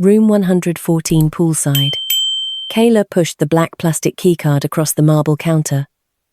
Room 114 poolside. Kayla pushed the black plastic keycard across the marble counter.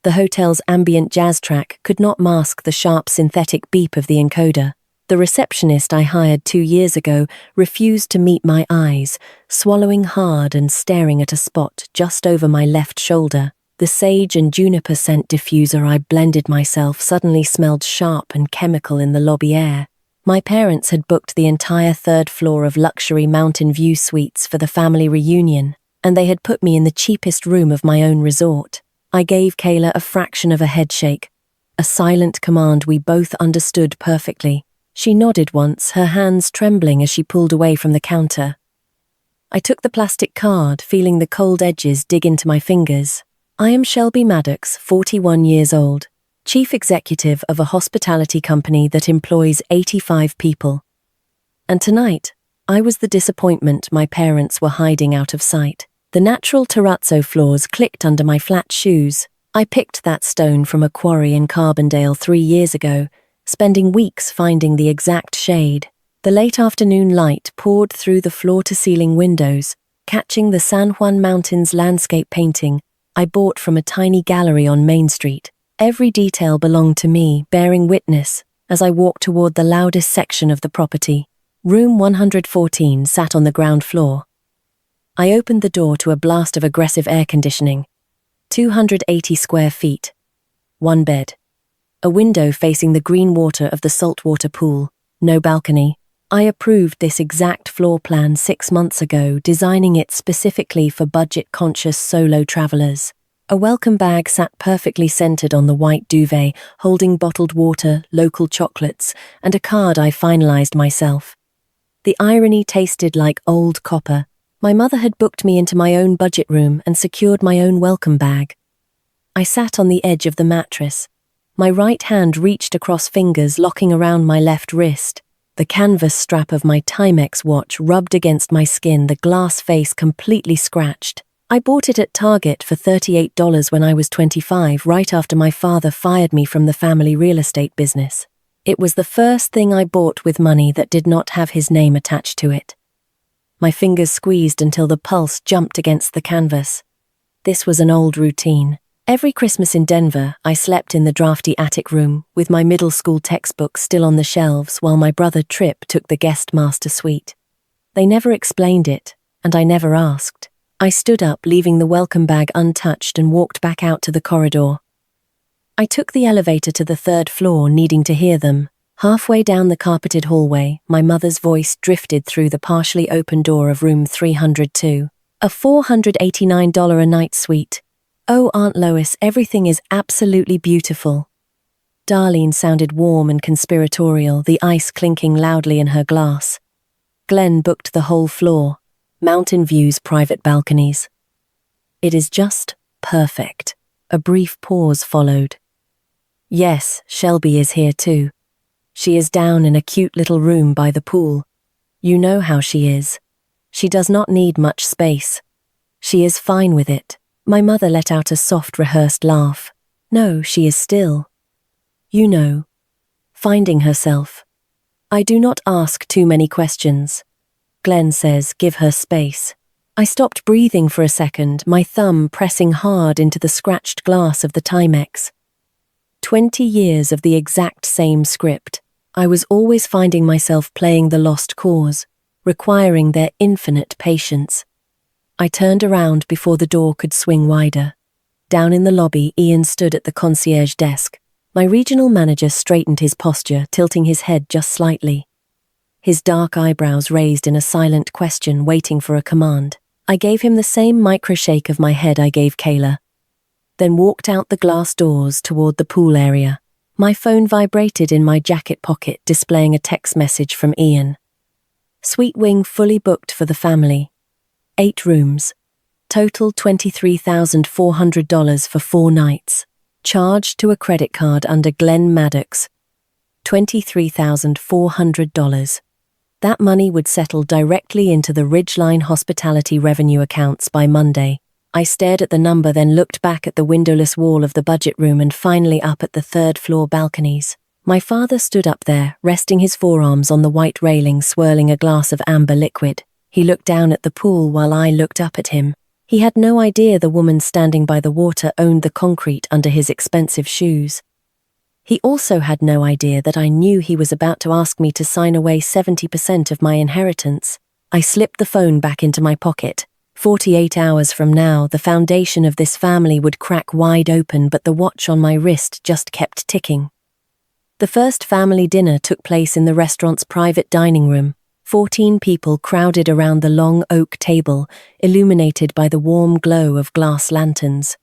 The hotel's ambient jazz track could not mask the sharp synthetic beep of the encoder. The receptionist I hired 2 years ago refused to meet my eyes, swallowing hard and staring at a spot just over my left shoulder. The sage and juniper scent diffuser I blended myself suddenly smelled sharp and chemical in the lobby air. My parents had booked the entire 3rd floor of luxury Mountain View suites for the family reunion, and they had put me in the cheapest room of my own resort. I gave Kayla a fraction of a headshake, a silent command we both understood perfectly. She nodded once, her hands trembling as she pulled away from the counter. I took the plastic card, feeling the cold edges dig into my fingers. I am Shelby Maddox, 41 years old, chief executive of a hospitality company that employs 85 people. And tonight, I was the disappointment my parents were hiding out of sight. The natural terrazzo floors clicked under my flat shoes. I picked that stone from a quarry in Carbondale 3 years ago, spending weeks finding the exact shade. The late afternoon light poured through the floor-to-ceiling windows, catching the San Juan Mountains landscape painting I bought from a tiny gallery on Main Street. Every detail belonged to me, bearing witness as I walked toward the loudest section of the property. Room 114 sat on the ground floor. I opened the door to a blast of aggressive air conditioning. 280 square feet. 1 bed. A window facing the green water of the saltwater pool. No balcony. I approved this exact floor plan 6 months ago, designing it specifically for budget-conscious solo travelers. A welcome bag sat perfectly centered on the white duvet, holding bottled water, local chocolates, and a card I finalized myself. The irony tasted like old copper. My mother had booked me into my own budget room and secured my own welcome bag. I sat on the edge of the mattress. My right hand reached across fingers locking around my left wrist. The canvas strap of my Timex watch rubbed against my skin, the glass face completely scratched. I bought it at Target for $38 when I was 25, right after my father fired me from the family real estate business. It was the first thing I bought with money that did not have his name attached to it. My fingers squeezed until the pulse jumped against the canvas. This was an old routine. Every Christmas in Denver, I slept in the drafty attic room, with my middle school textbooks still on the shelves while my brother Trip took the guest master suite. They never explained it, and I never asked. I stood up, leaving the welcome bag untouched, and walked back out to the corridor. I took the elevator to the 3rd floor, needing to hear them. Halfway down the carpeted hallway, my mother's voice drifted through the partially open door of room 302. A $489 a night suite. "Oh, Aunt Lois, everything is absolutely beautiful." Darlene sounded warm and conspiratorial, the ice clinking loudly in her glass. Glenn booked the whole floor. Mountain views, private balconies. "It is just perfect." A brief pause followed. "Yes, Shelby is here too. She is down in a cute little room by the pool. You know how she is. She does not need much space. She is fine with it." My mother let out a soft, rehearsed laugh. "No, she is still. You know, finding herself. I do not ask too many questions. Glenn says, give her space." I stopped breathing for a second, my thumb pressing hard into the scratched glass of the Timex. 20 years of the exact same script. I was always finding myself playing the lost cause, requiring their infinite patience. I turned around before the door could swing wider. Down in the lobby, Ian stood at the concierge desk. My regional manager straightened his posture, tilting his head just slightly. His dark eyebrows raised in a silent question, waiting for a command. I gave him the same micro-shake of my head I gave Kayla, then walked out the glass doors toward the pool area. My phone vibrated in my jacket pocket, displaying a text message from Ian. "Suite wing fully booked for the family. 8 rooms. Total $23,400 for 4 nights. Charged to a credit card under Glenn Maddox. $23,400. That money would settle directly into the Ridgeline Hospitality revenue accounts by Monday. I stared at the number, then looked back at the windowless wall of the budget room and finally up at the 3rd floor balconies. My father stood up there, resting his forearms on the white railing, swirling a glass of amber liquid. He looked down at the pool while I looked up at him. He had no idea the woman standing by the water owned the concrete under his expensive shoes. He also had no idea that I knew he was about to ask me to sign away 70% of my inheritance. I slipped the phone back into my pocket. 48 hours from now, the foundation of this family would crack wide open, but the watch on my wrist just kept ticking. The first family dinner took place in the restaurant's private dining room. 14 people crowded around the long oak table, illuminated by the warm glow of glass lanterns.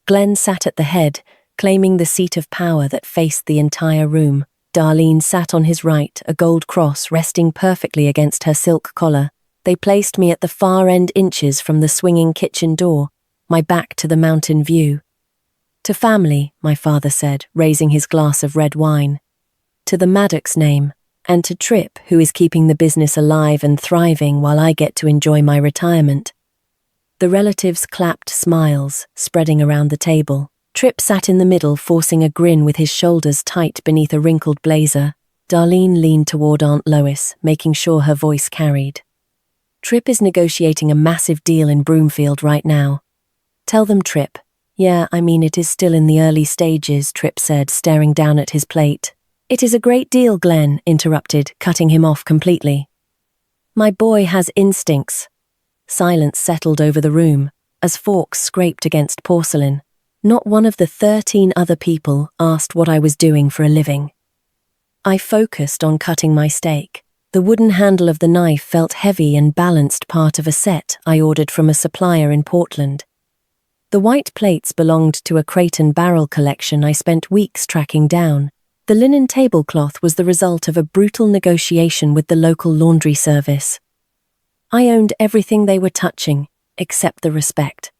Glenn sat at the head, claiming the seat of power that faced the entire room. Darlene sat on his right, a gold cross resting perfectly against her silk collar. They placed me at the far end, inches from the swinging kitchen door, my back to the mountain view. "To family," my father said, raising his glass of red wine. "To the Maddox name, and to Tripp, who is keeping the business alive and thriving while I get to enjoy my retirement." The relatives clapped, smiles spreading around the table. Tripp sat in the middle, forcing a grin with his shoulders tight beneath a wrinkled blazer. Darlene leaned toward Aunt Lois, making sure her voice carried. "Tripp is negotiating a massive deal in Broomfield right now. Tell them, Tripp." "Yeah, I mean, it is still in the early stages," Tripp said, staring down at his plate. "It is a great deal," Glenn interrupted, cutting him off completely. "My boy has instincts." Silence settled over the room, as forks scraped against porcelain. Not one of the 13 other people asked what I was doing for a living. I focused on cutting my steak. The wooden handle of the knife felt heavy and balanced, part of a set I ordered from a supplier in Portland. The white plates belonged to a crate and barrel collection I spent weeks tracking down. The linen tablecloth was the result of a brutal negotiation with the local laundry service. I owned everything they were touching, except the respect.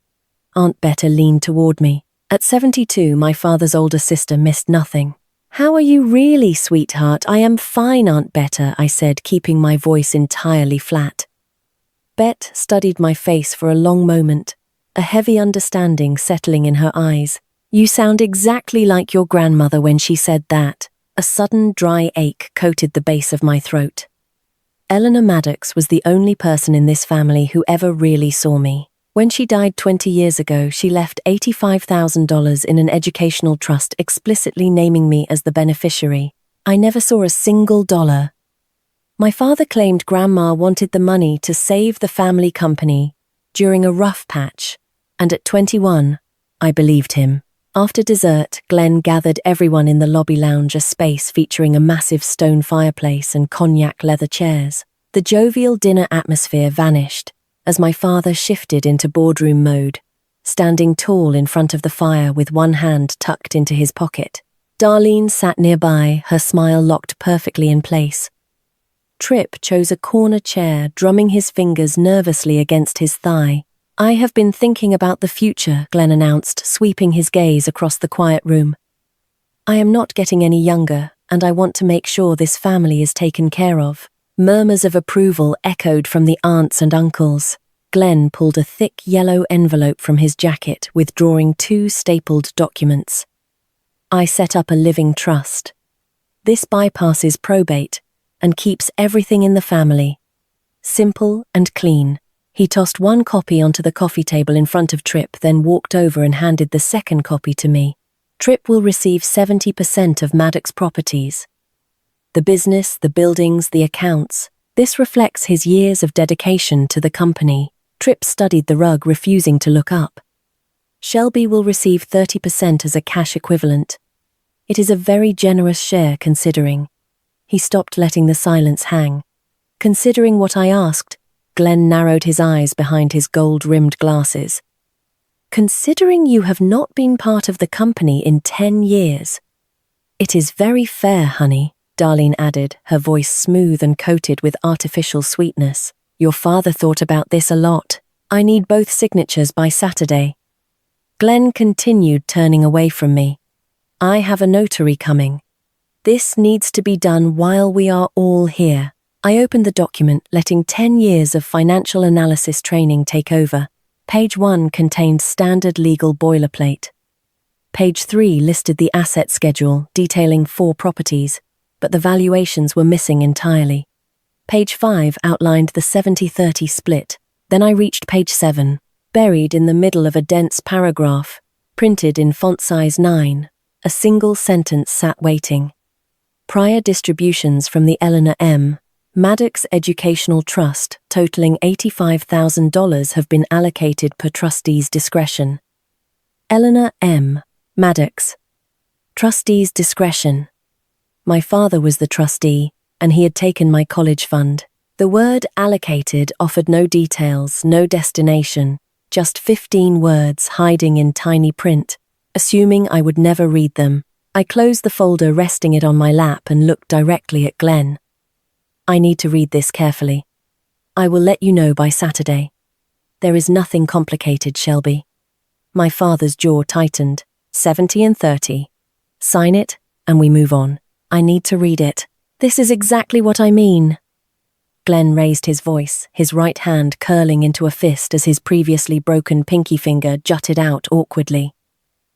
Aunt Betta leaned toward me. At 72, my father's older sister missed nothing. "How are you really, sweetheart?" "I am fine, Aunt Betta," I said, keeping my voice entirely flat. Bet studied my face for a long moment, a heavy understanding settling in her eyes. "You sound exactly like your grandmother when she said that." A sudden dry ache coated the base of my throat. Eleanor Maddox was the only person in this family who ever really saw me. When she died 20 years ago, she left $85,000 in an educational trust, explicitly naming me as the beneficiary. I never saw a single dollar. My father claimed Grandma wanted the money to save the family company during a rough patch, and at 21, I believed him. After dessert, Glenn gathered everyone in the lobby lounge, a space featuring a massive stone fireplace and cognac leather chairs. The jovial dinner atmosphere vanished as my father shifted into boardroom mode, standing tall in front of the fire with one hand tucked into his pocket. Darlene sat nearby, her smile locked perfectly in place. Tripp chose a corner chair, drumming his fingers nervously against his thigh. "I have been thinking about the future," Glenn announced, sweeping his gaze across the quiet room. "I am not getting any younger, and I want to make sure this family is taken care of." Murmurs of approval echoed from the aunts and uncles. Glenn pulled a thick yellow envelope from his jacket, withdrawing 2 stapled documents. "I set up a living trust. This bypasses probate and keeps everything in the family. Simple and clean." He tossed one copy onto the coffee table in front of Tripp, then walked over and handed the second copy to me. "Tripp will receive 70% of Maddox properties. The business, the buildings, the accounts. This reflects his years of dedication to the company." Tripp studied the rug, refusing to look up. "Shelby will receive 30% as a cash equivalent. It is a very generous share considering." He stopped, letting the silence hang. "Considering what I asked," Glenn narrowed his eyes behind his gold-rimmed glasses. "Considering you have not been part of the company in 10 years. It is very fair, honey," Darlene added, her voice smooth and coated with artificial sweetness. "Your father thought about this a lot. I need both signatures by Saturday." Glenn continued, turning away from me. "I have a notary coming. This needs to be done while we are all here." I opened the document, letting 10 years of financial analysis training take over. Page 1 contained standard legal boilerplate. Page 3 listed the asset schedule, detailing 4 properties, but the valuations were missing entirely. Page 5 outlined the 70-30 split. Then I reached page 7, buried in the middle of a dense paragraph, printed in font size 9. A single sentence sat waiting. Prior distributions from the Eleanor M. Maddox Educational Trust, totaling $85,000, have been allocated per trustee's discretion. Eleanor M. Maddox. Trustee's discretion. My father was the trustee, and he had taken my college fund. The word allocated offered no details, no destination, just 15 words hiding in tiny print, assuming I would never read them. I closed the folder, resting it on my lap, and looked directly at Glenn. I need to read this carefully. I will let you know by Saturday. There is nothing complicated, Shelby. My father's jaw tightened. 70 and 30. Sign it, and we move on. I need to read it. This is exactly what I mean. Glenn raised his voice, his right hand curling into a fist as his previously broken pinky finger jutted out awkwardly.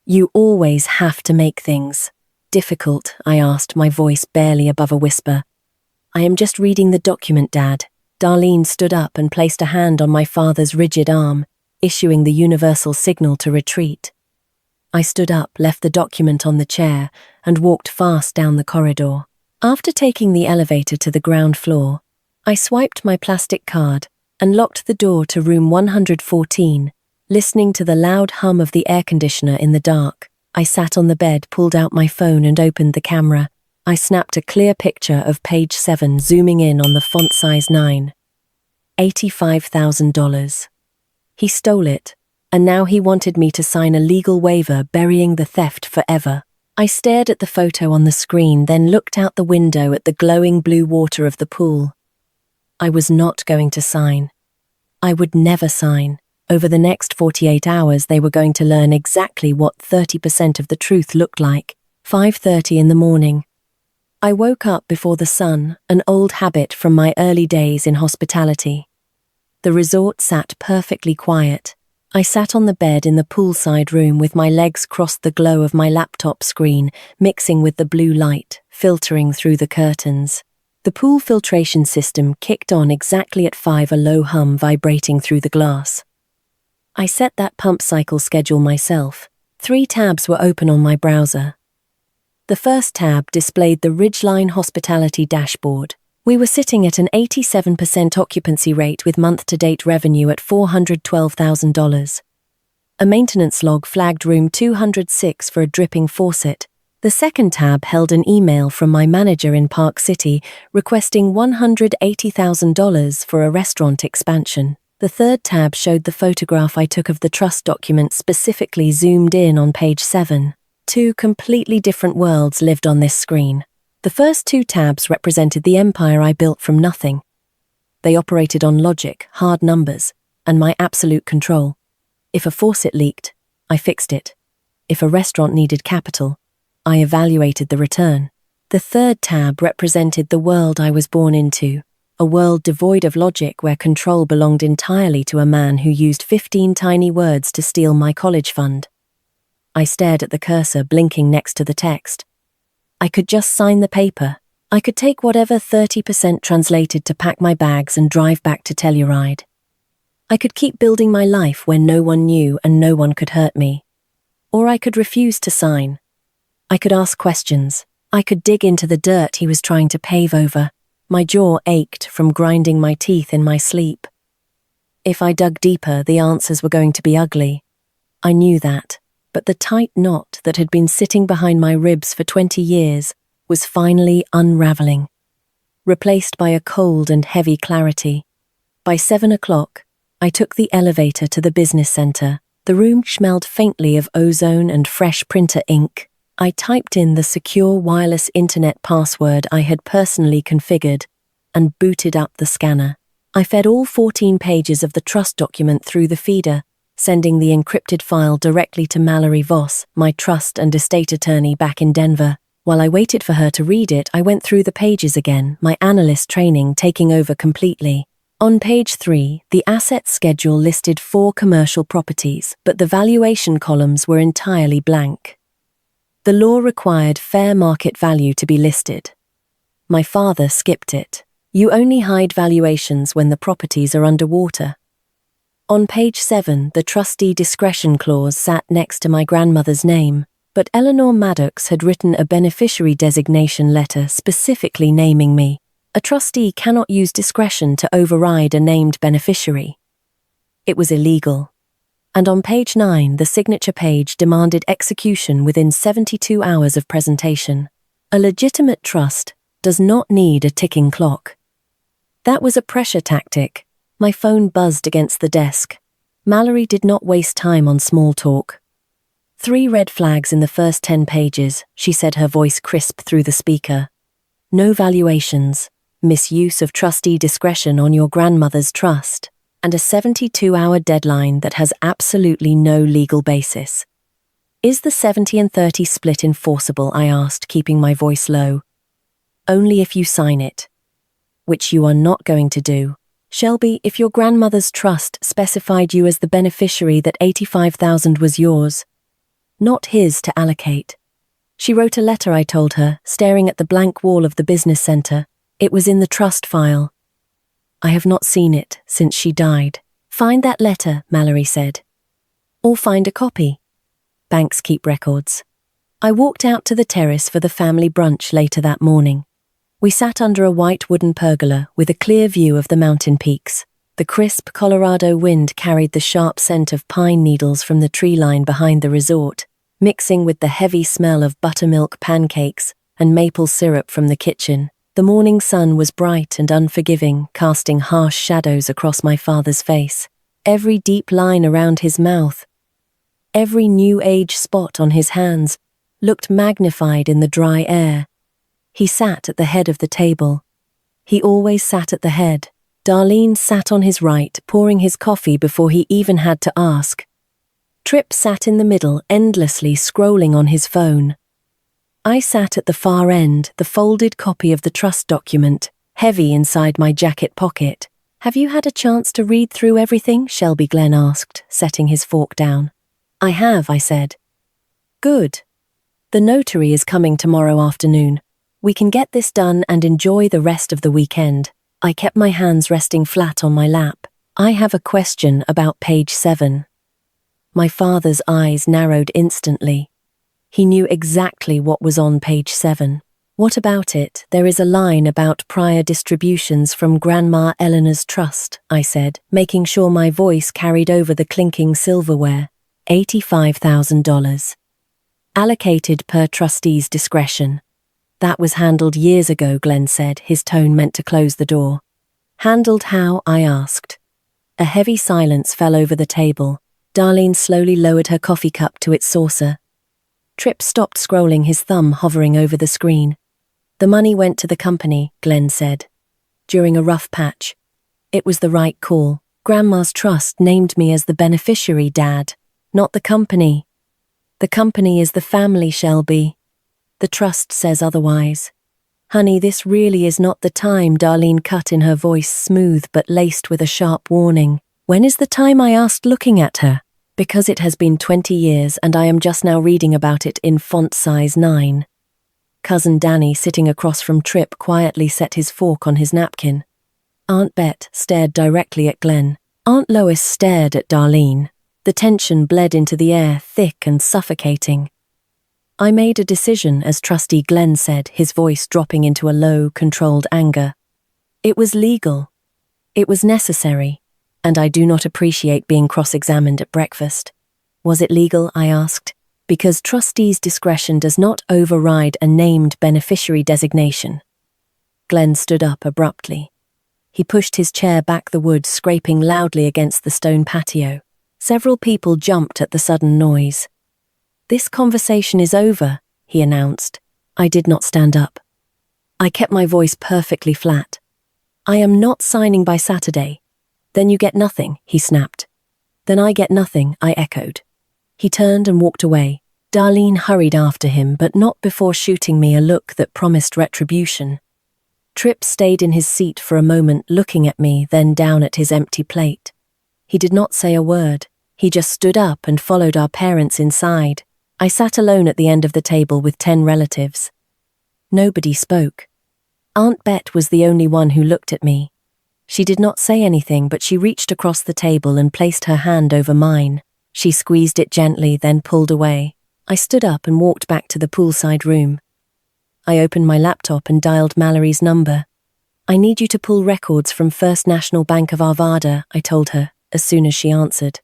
You always have to make things difficult, I asked, my voice barely above a whisper. I am just reading the document, Dad. Darlene stood up and placed a hand on my father's rigid arm, issuing the universal signal to retreat. I stood up, left the document on the chair, and walked fast down the corridor. After taking the elevator to the ground floor, I swiped my plastic card and locked the door to room 114, listening to the loud hum of the air conditioner in the dark. I sat on the bed, pulled out my phone and opened the camera. I snapped a clear picture of page 7, zooming in on the font size 9. $85,000. He stole it, and now he wanted me to sign a legal waiver burying the theft forever. I stared at the photo on the screen, then looked out the window at the glowing blue water of the pool. I was not going to sign. I would never sign. Over the next 48 hours, they were going to learn exactly what 30% of the truth looked like. 5:30 in the morning. I woke up before the sun, an old habit from my early days in hospitality. The resort sat perfectly quiet. I sat on the bed in the poolside room with my legs crossed, the glow of my laptop screen mixing with the blue light, filtering through the curtains. The pool filtration system kicked on exactly at 5, a low hum vibrating through the glass. I set that pump cycle schedule myself. 3 tabs were open on my browser. The first tab displayed the Ridgeline Hospitality dashboard. We were sitting at an 87% occupancy rate with month-to-date revenue at $412,000. A maintenance log flagged room 206 for a dripping faucet. The second tab held an email from my manager in Park City requesting $180,000 for a restaurant expansion. The third tab showed the photograph I took of the trust document, specifically zoomed in on page 7. 2 completely different worlds lived on this screen. The first 2 tabs represented the empire I built from nothing. They operated on logic, hard numbers, and my absolute control. If a faucet leaked, I fixed it. If a restaurant needed capital, I evaluated the return. The third tab represented the world I was born into, a world devoid of logic where control belonged entirely to a man who used 15 tiny words to steal my college fund. I stared at the cursor blinking next to the text. I could just sign the paper. I could take whatever 30% translated to pack my bags and drive back to Telluride. I could keep building my life where no one knew and no one could hurt me. Or I could refuse to sign. I could ask questions. I could dig into the dirt he was trying to pave over. My jaw ached from grinding my teeth in my sleep. If I dug deeper, the answers were going to be ugly. I knew that. But the tight knot that had been sitting behind my ribs for 20 years was finally unraveling, replaced by a cold and heavy clarity. By 7 o'clock, I took the elevator to the business center. The room smelled faintly of ozone and fresh printer ink. I typed in the secure wireless internet password I had personally configured and booted up the scanner. I fed all 14 pages of the trust document through the feeder, sending the encrypted file directly to Mallory Voss, my trust and estate attorney back in Denver. While I waited for her to read it, I went through the pages again, my analyst training taking over completely. On page 3, the asset schedule listed 4 commercial properties, but the valuation columns were entirely blank. The law required fair market value to be listed. My father skipped it. You only hide valuations when the properties are underwater. On page 7, the trustee discretion clause sat next to my grandmother's name, but Eleanor Maddox had written a beneficiary designation letter specifically naming me. A trustee cannot use discretion to override a named beneficiary. It was illegal. And on page 9, the signature page demanded execution within 72 hours of presentation. A legitimate trust does not need a ticking clock. That was a pressure tactic. My phone buzzed against the desk. Mallory did not waste time on small talk. 3 red flags in the first 10 pages, she said, her voice crisp through the speaker. No valuations, misuse of trustee discretion on your grandmother's trust, and a 72-hour deadline that has absolutely no legal basis. Is the 70 and 30 split enforceable? I asked, keeping my voice low. Only if you sign it. Which you are not going to do. Shelby, if your grandmother's trust specified you as the beneficiary, that $85,000 was yours, not his to allocate. She wrote a letter, I told her, staring at the blank wall of the business center. It was in the trust file. I have not seen it since she died. Find that letter, Mallory said. Or find a copy. Banks keep records. I walked out to the terrace for the family brunch later that morning. We sat under a white wooden pergola with a clear view of the mountain peaks. The crisp Colorado wind carried the sharp scent of pine needles from the tree line behind the resort, mixing with the heavy smell of buttermilk pancakes and maple syrup from the kitchen. The morning sun was bright and unforgiving, casting harsh shadows across my father's face. Every deep line around his mouth, every new age spot on his hands, looked magnified in the dry air. He sat at the head of the table. He always sat at the head. Darlene sat on his right, pouring his coffee before he even had to ask. Tripp sat in the middle, endlessly scrolling on his phone. I sat at the far end, the folded copy of the trust document, heavy inside my jacket pocket. Have you had a chance to read through everything? Shelby Glenn asked, setting his fork down. I have, I said. Good. The notary is coming tomorrow afternoon. We can get this done and enjoy the rest of the weekend. I kept my hands resting flat on my lap. I have a question about page 7. My father's eyes narrowed instantly. He knew exactly what was on page 7. What about it? There is a line about prior distributions from Grandma Eleanor's trust, I said, making sure my voice carried over the clinking silverware. $85,000. Allocated per trustee's discretion. That was handled years ago, Glenn said, his tone meant to close the door. Handled how? I asked. A heavy silence fell over the table. Darlene slowly lowered her coffee cup to its saucer. Tripp stopped scrolling, his thumb hovering over the screen. The money went to the company, Glenn said. During a rough patch. It was the right call. Grandma's trust named me as the beneficiary, Dad, not the company. The company is the family, Shelby. The trust says otherwise. Honey, this really is not the time, Darlene cut in, her voice smooth but laced with a sharp warning. When is the time? I asked, looking at her. Because it has been 20 years and I am just now reading about it in font size 9. Cousin Danny, sitting across from Tripp, quietly set his fork on his napkin. Aunt Bet stared directly at Glenn. Aunt Lois stared at Darlene. The tension bled into the air, thick and suffocating. I made a decision, as Trustee Glenn said, his voice dropping into a low, controlled anger. It was legal. It was necessary. And I do not appreciate being cross-examined at breakfast. Was it legal? I asked. Because trustee's discretion does not override a named beneficiary designation. Glenn stood up abruptly. He pushed his chair back, the wood scraping loudly against the stone patio. Several people jumped at the sudden noise. This conversation is over, he announced. I did not stand up. I kept my voice perfectly flat. I am not signing by Saturday. Then you get nothing, he snapped. Then I get nothing, I echoed. He turned and walked away. Darlene hurried after him, but not before shooting me a look that promised retribution. Tripp stayed in his seat for a moment, looking at me, then down at his empty plate. He did not say a word. He just stood up and followed our parents inside. I sat alone at the end of the table with 10 relatives. Nobody spoke. Aunt Bet was the only one who looked at me. She did not say anything, but she reached across the table and placed her hand over mine. She squeezed it gently, then pulled away. I stood up and walked back to the poolside room. I opened my laptop and dialed Mallory's number. "I need you to pull records from First National Bank of Arvada," I told her, as soon as she answered.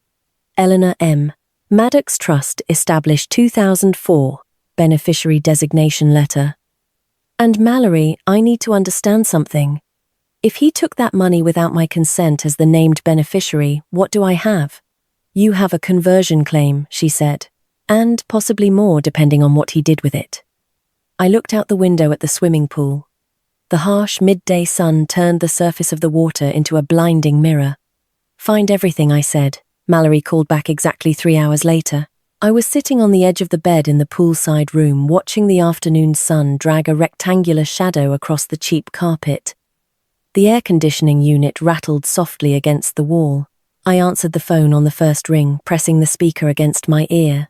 Eleanor M. Maddox Trust established 2004, beneficiary designation letter. "And Mallory, I need to understand something. If he took that money without my consent as the named beneficiary, what do I have?" "You have a conversion claim," she said, "and possibly more depending on what he did with it." I looked out the window at the swimming pool. The harsh midday sun turned the surface of the water into a blinding mirror. "Find everything," I said. Mallory called back exactly 3 hours later. I was sitting on the edge of the bed in the poolside room, watching the afternoon sun drag a rectangular shadow across the cheap carpet. The air conditioning unit rattled softly against the wall. I answered the phone on the first ring, pressing the speaker against my ear.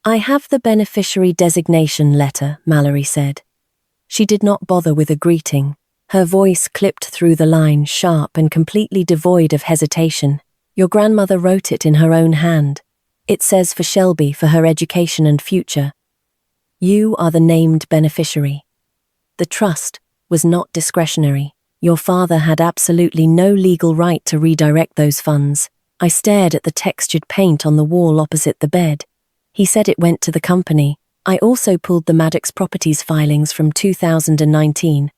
"I have the beneficiary designation letter," Mallory said. She did not bother with a greeting. Her voice clipped through the line, sharp and completely devoid of hesitation. "Your grandmother wrote it in her own hand. It says for Shelby, for her education and future. You are the named beneficiary. The trust was not discretionary. Your father had absolutely no legal right to redirect those funds." I stared at the textured paint on the wall opposite the bed. "He said it went to the company." I also pulled the Maddox Properties filings from 2019.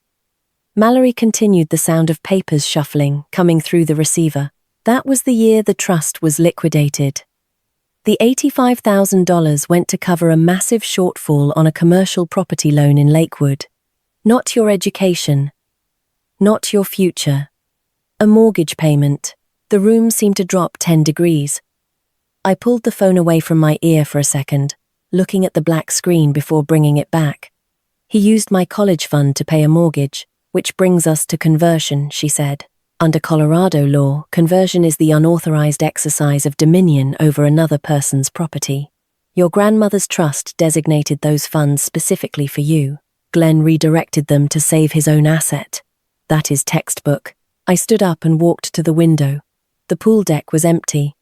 Mallory continued, the sound of papers shuffling, coming through the receiver. "That was the year the trust was liquidated. The $85,000 went to cover a massive shortfall on a commercial property loan in Lakewood. Not your education. Not your future. A mortgage payment." The room seemed to drop 10 degrees. I pulled the phone away from my ear for a second, looking at the black screen before bringing it back. "He used my college fund to pay a mortgage, which brings us to conversion," she said. "Under Colorado law, conversion is the unauthorized exercise of dominion over another person's property. Your grandmother's trust designated those funds specifically for you. Glenn redirected them to save his own asset. That is textbook." I stood up and walked to the window. The pool deck was empty.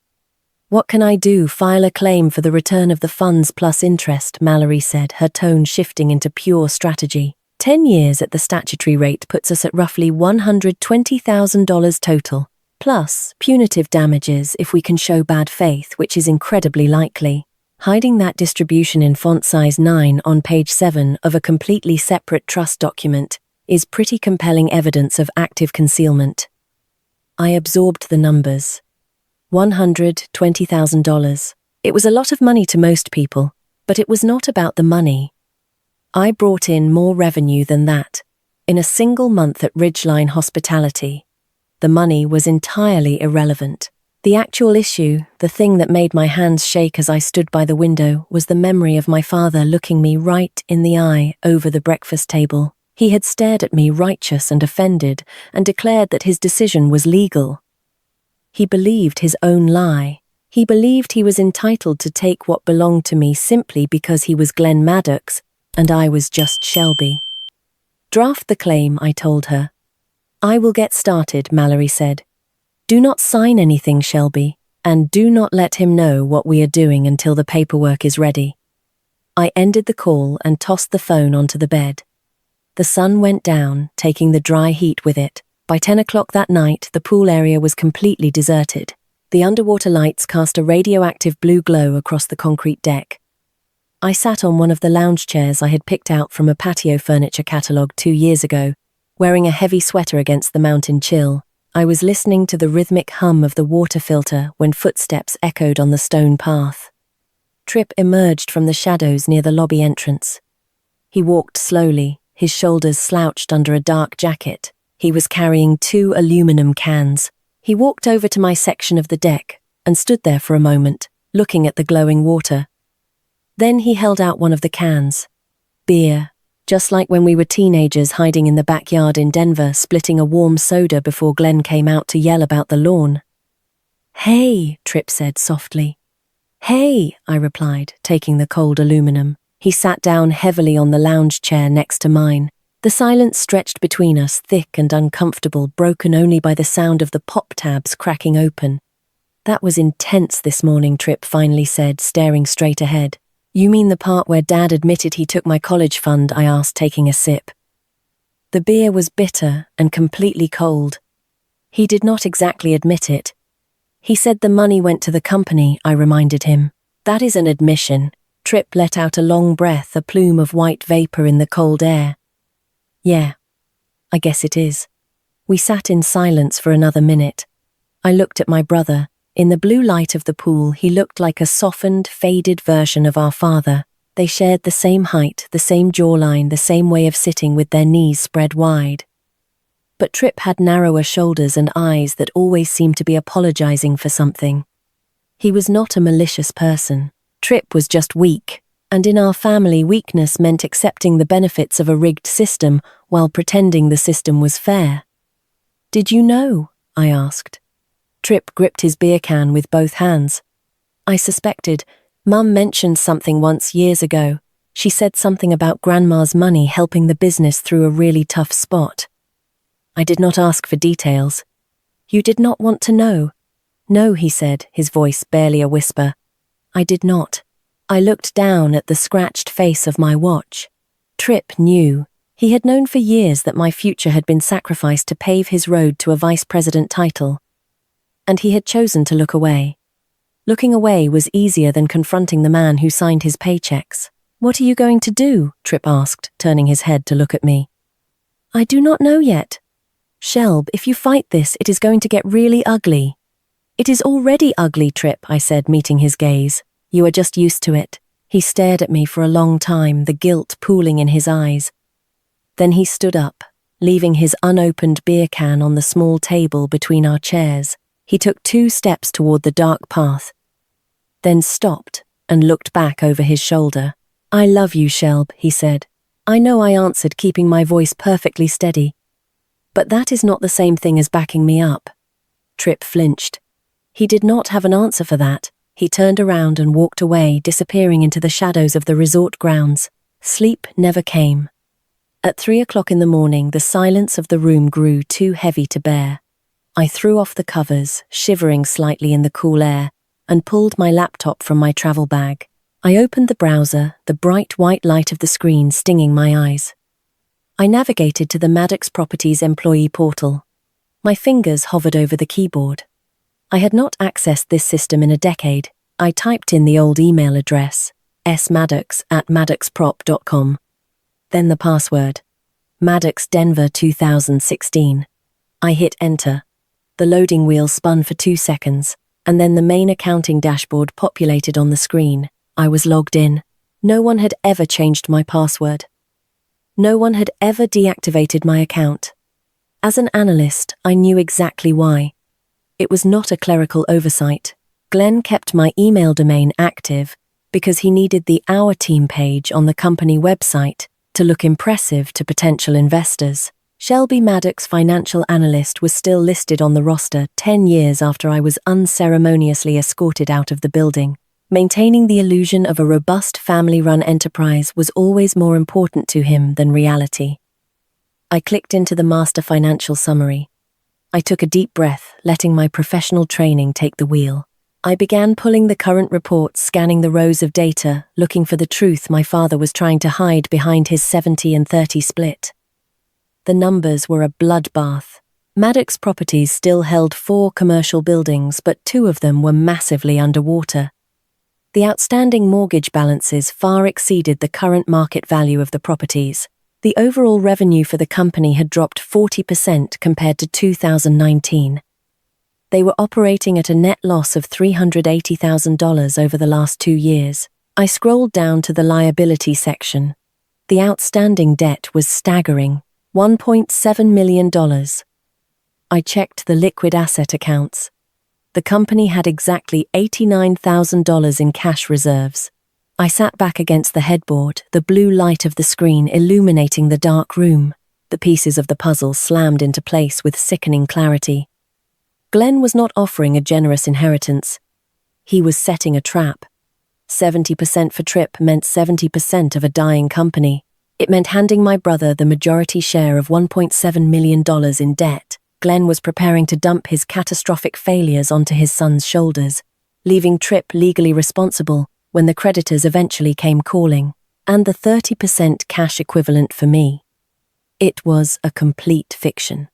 "What can I do? File a claim for the return of the funds plus interest," Mallory said, her tone shifting into pure strategy. 10 years at the statutory rate puts us at roughly $120,000 total, plus punitive damages if we can show bad faith, which is incredibly likely. Hiding that distribution in font size 9 on page 7 of a completely separate trust document is pretty compelling evidence of active concealment. I absorbed the numbers. $120,000. It was a lot of money to most people, but it was not about the money. I brought in more revenue than that, in a single month at Ridgeline Hospitality. The money was entirely irrelevant. The actual issue, the thing that made my hands shake as I stood by the window, was the memory of my father looking me right in the eye over the breakfast table. He had stared at me righteous and offended and declared that his decision was legal. He believed his own lie. He believed he was entitled to take what belonged to me simply because he was Glenn Maddox and I was just Shelby. "Draft the claim," I told her. "I will get started," Mallory said. "Do not sign anything, Shelby, and do not let him know what we are doing until the paperwork is ready." I ended the call and tossed the phone onto the bed. The sun went down, taking the dry heat with it. By 10 o'clock that night, the pool area was completely deserted. The underwater lights cast a radioactive blue glow across the concrete deck. I sat on one of the lounge chairs I had picked out from a patio furniture catalogue 2 years ago, wearing a heavy sweater against the mountain chill. I was listening to the rhythmic hum of the water filter when footsteps echoed on the stone path. Tripp emerged from the shadows near the lobby entrance. He walked slowly, his shoulders slouched under a dark jacket. He was carrying 2 aluminum cans. He walked over to my section of the deck and stood there for a moment, looking at the glowing water. Then he held out one of the cans. Beer, just like when we were teenagers hiding in the backyard in Denver, splitting a warm soda before Glenn came out to yell about the lawn. "Hey," Tripp said softly. "Hey," I replied, taking the cold aluminum. He sat down heavily on the lounge chair next to mine. The silence stretched between us, thick and uncomfortable, broken only by the sound of the pop tabs cracking open. "That was intense this morning," Tripp finally said, staring straight ahead. "You mean the part where Dad admitted he took my college fund?" I asked, taking a sip. The beer was bitter and completely cold. He did not exactly admit it. "He said the money went to the company," I reminded him. "That is an admission." Tripp let out a long breath, a plume of white vapor in the cold air. "Yeah, I guess it is." We sat in silence for another minute. I looked at my brother. In the blue light of the pool, he looked like a softened, faded version of our father. They shared the same height, the same jawline, the same way of sitting with their knees spread wide. But Tripp had narrower shoulders and eyes that always seemed to be apologizing for something. He was not a malicious person. Tripp was just weak, and in our family, weakness meant accepting the benefits of a rigged system while pretending the system was fair. "Did you know?" I asked. Tripp gripped his beer can with both hands. "I suspected. Mum mentioned something once years ago. She said something about Grandma's money helping the business through a really tough spot. I did not ask for details." "You did not want to know?" "No," he said, his voice barely a whisper. "I did not." I looked down at the scratched face of my watch. Tripp knew. He had known for years that my future had been sacrificed to pave his road to a vice president title. And he had chosen to look away. Looking away was easier than confronting the man who signed his paychecks. "What are you going to do?" Tripp asked, turning his head to look at me. "I do not know yet. Shelb, if you fight this, it is going to get really ugly." "It is already ugly, Tripp," I said, meeting his gaze. "You are just used to it." He stared at me for a long time, the guilt pooling in his eyes. Then he stood up, leaving his unopened beer can on the small table between our chairs. He took 2 steps toward the dark path, then stopped and looked back over his shoulder. "I love you, Shelb," he said. I know I answered, keeping my voice perfectly steady. "But that is not the same thing as backing me up." Tripp flinched. He did not have an answer for that. He turned around and walked away, disappearing into the shadows of the resort grounds. Sleep never came. At 3 o'clock in the morning, the silence of the room grew too heavy to bear. I threw off the covers, shivering slightly in the cool air, and pulled my laptop from my travel bag. I opened the browser, the bright white light of the screen stinging my eyes. I navigated to the Maddox Properties employee portal. My fingers hovered over the keyboard. I had not accessed this system in a decade. I typed in the old email address, smaddox@maddoxprop.com. Then the password, Maddox Denver 2016. I hit enter. The loading wheel spun for 2 seconds, and then the main accounting dashboard populated on the screen. I was logged in. No one had ever changed my password. No one had ever deactivated my account. As an analyst, I knew exactly why. It was not a clerical oversight. Glenn kept my email domain active because he needed the Our Team page on the company website to look impressive to potential investors. Shelby Maddox, financial analyst, was still listed on the roster 10 years after I was unceremoniously escorted out of the building. Maintaining the illusion of a robust family-run enterprise was always more important to him than reality. I clicked into the master financial summary. I took a deep breath, letting my professional training take the wheel. I began pulling the current reports, scanning the rows of data, looking for the truth my father was trying to hide behind his 70-30 split. The numbers were a bloodbath. Maddox Properties still held 4 commercial buildings, but 2 of them were massively underwater. The outstanding mortgage balances far exceeded the current market value of the properties. The overall revenue for the company had dropped 40% compared to 2019. They were operating at a net loss of $380,000 over the last 2 years. I scrolled down to the liability section. The outstanding debt was staggering, $1.7 million. I checked the liquid asset accounts. The company had exactly $89,000 in cash reserves. I sat back against the headboard, the blue light of the screen illuminating the dark room. The pieces of the puzzle slammed into place with sickening clarity. Glenn was not offering a generous inheritance. He was setting a trap. 70% for Tripp meant 70% of a dying company. It meant handing my brother the majority share of $1.7 million in debt. Glenn was preparing to dump his catastrophic failures onto his son's shoulders, leaving Tripp legally responsible when the creditors eventually came calling, and the 30% cash equivalent for me. It was a complete fiction.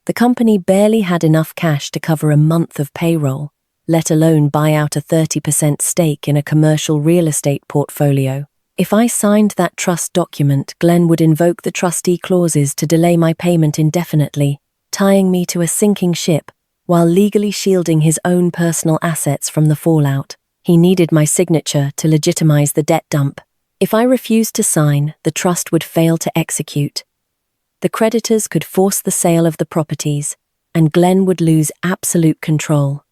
The company barely had enough cash to cover a month of payroll, let alone buy out a 30% stake in a commercial real estate portfolio. If I signed that trust document, Glenn would invoke the trustee clauses to delay my payment indefinitely, tying me to a sinking ship while legally shielding his own personal assets from the fallout. He needed my signature to legitimize the debt dump. If I refused to sign, the trust would fail to execute. The creditors could force the sale of the properties, and Glenn would lose absolute control.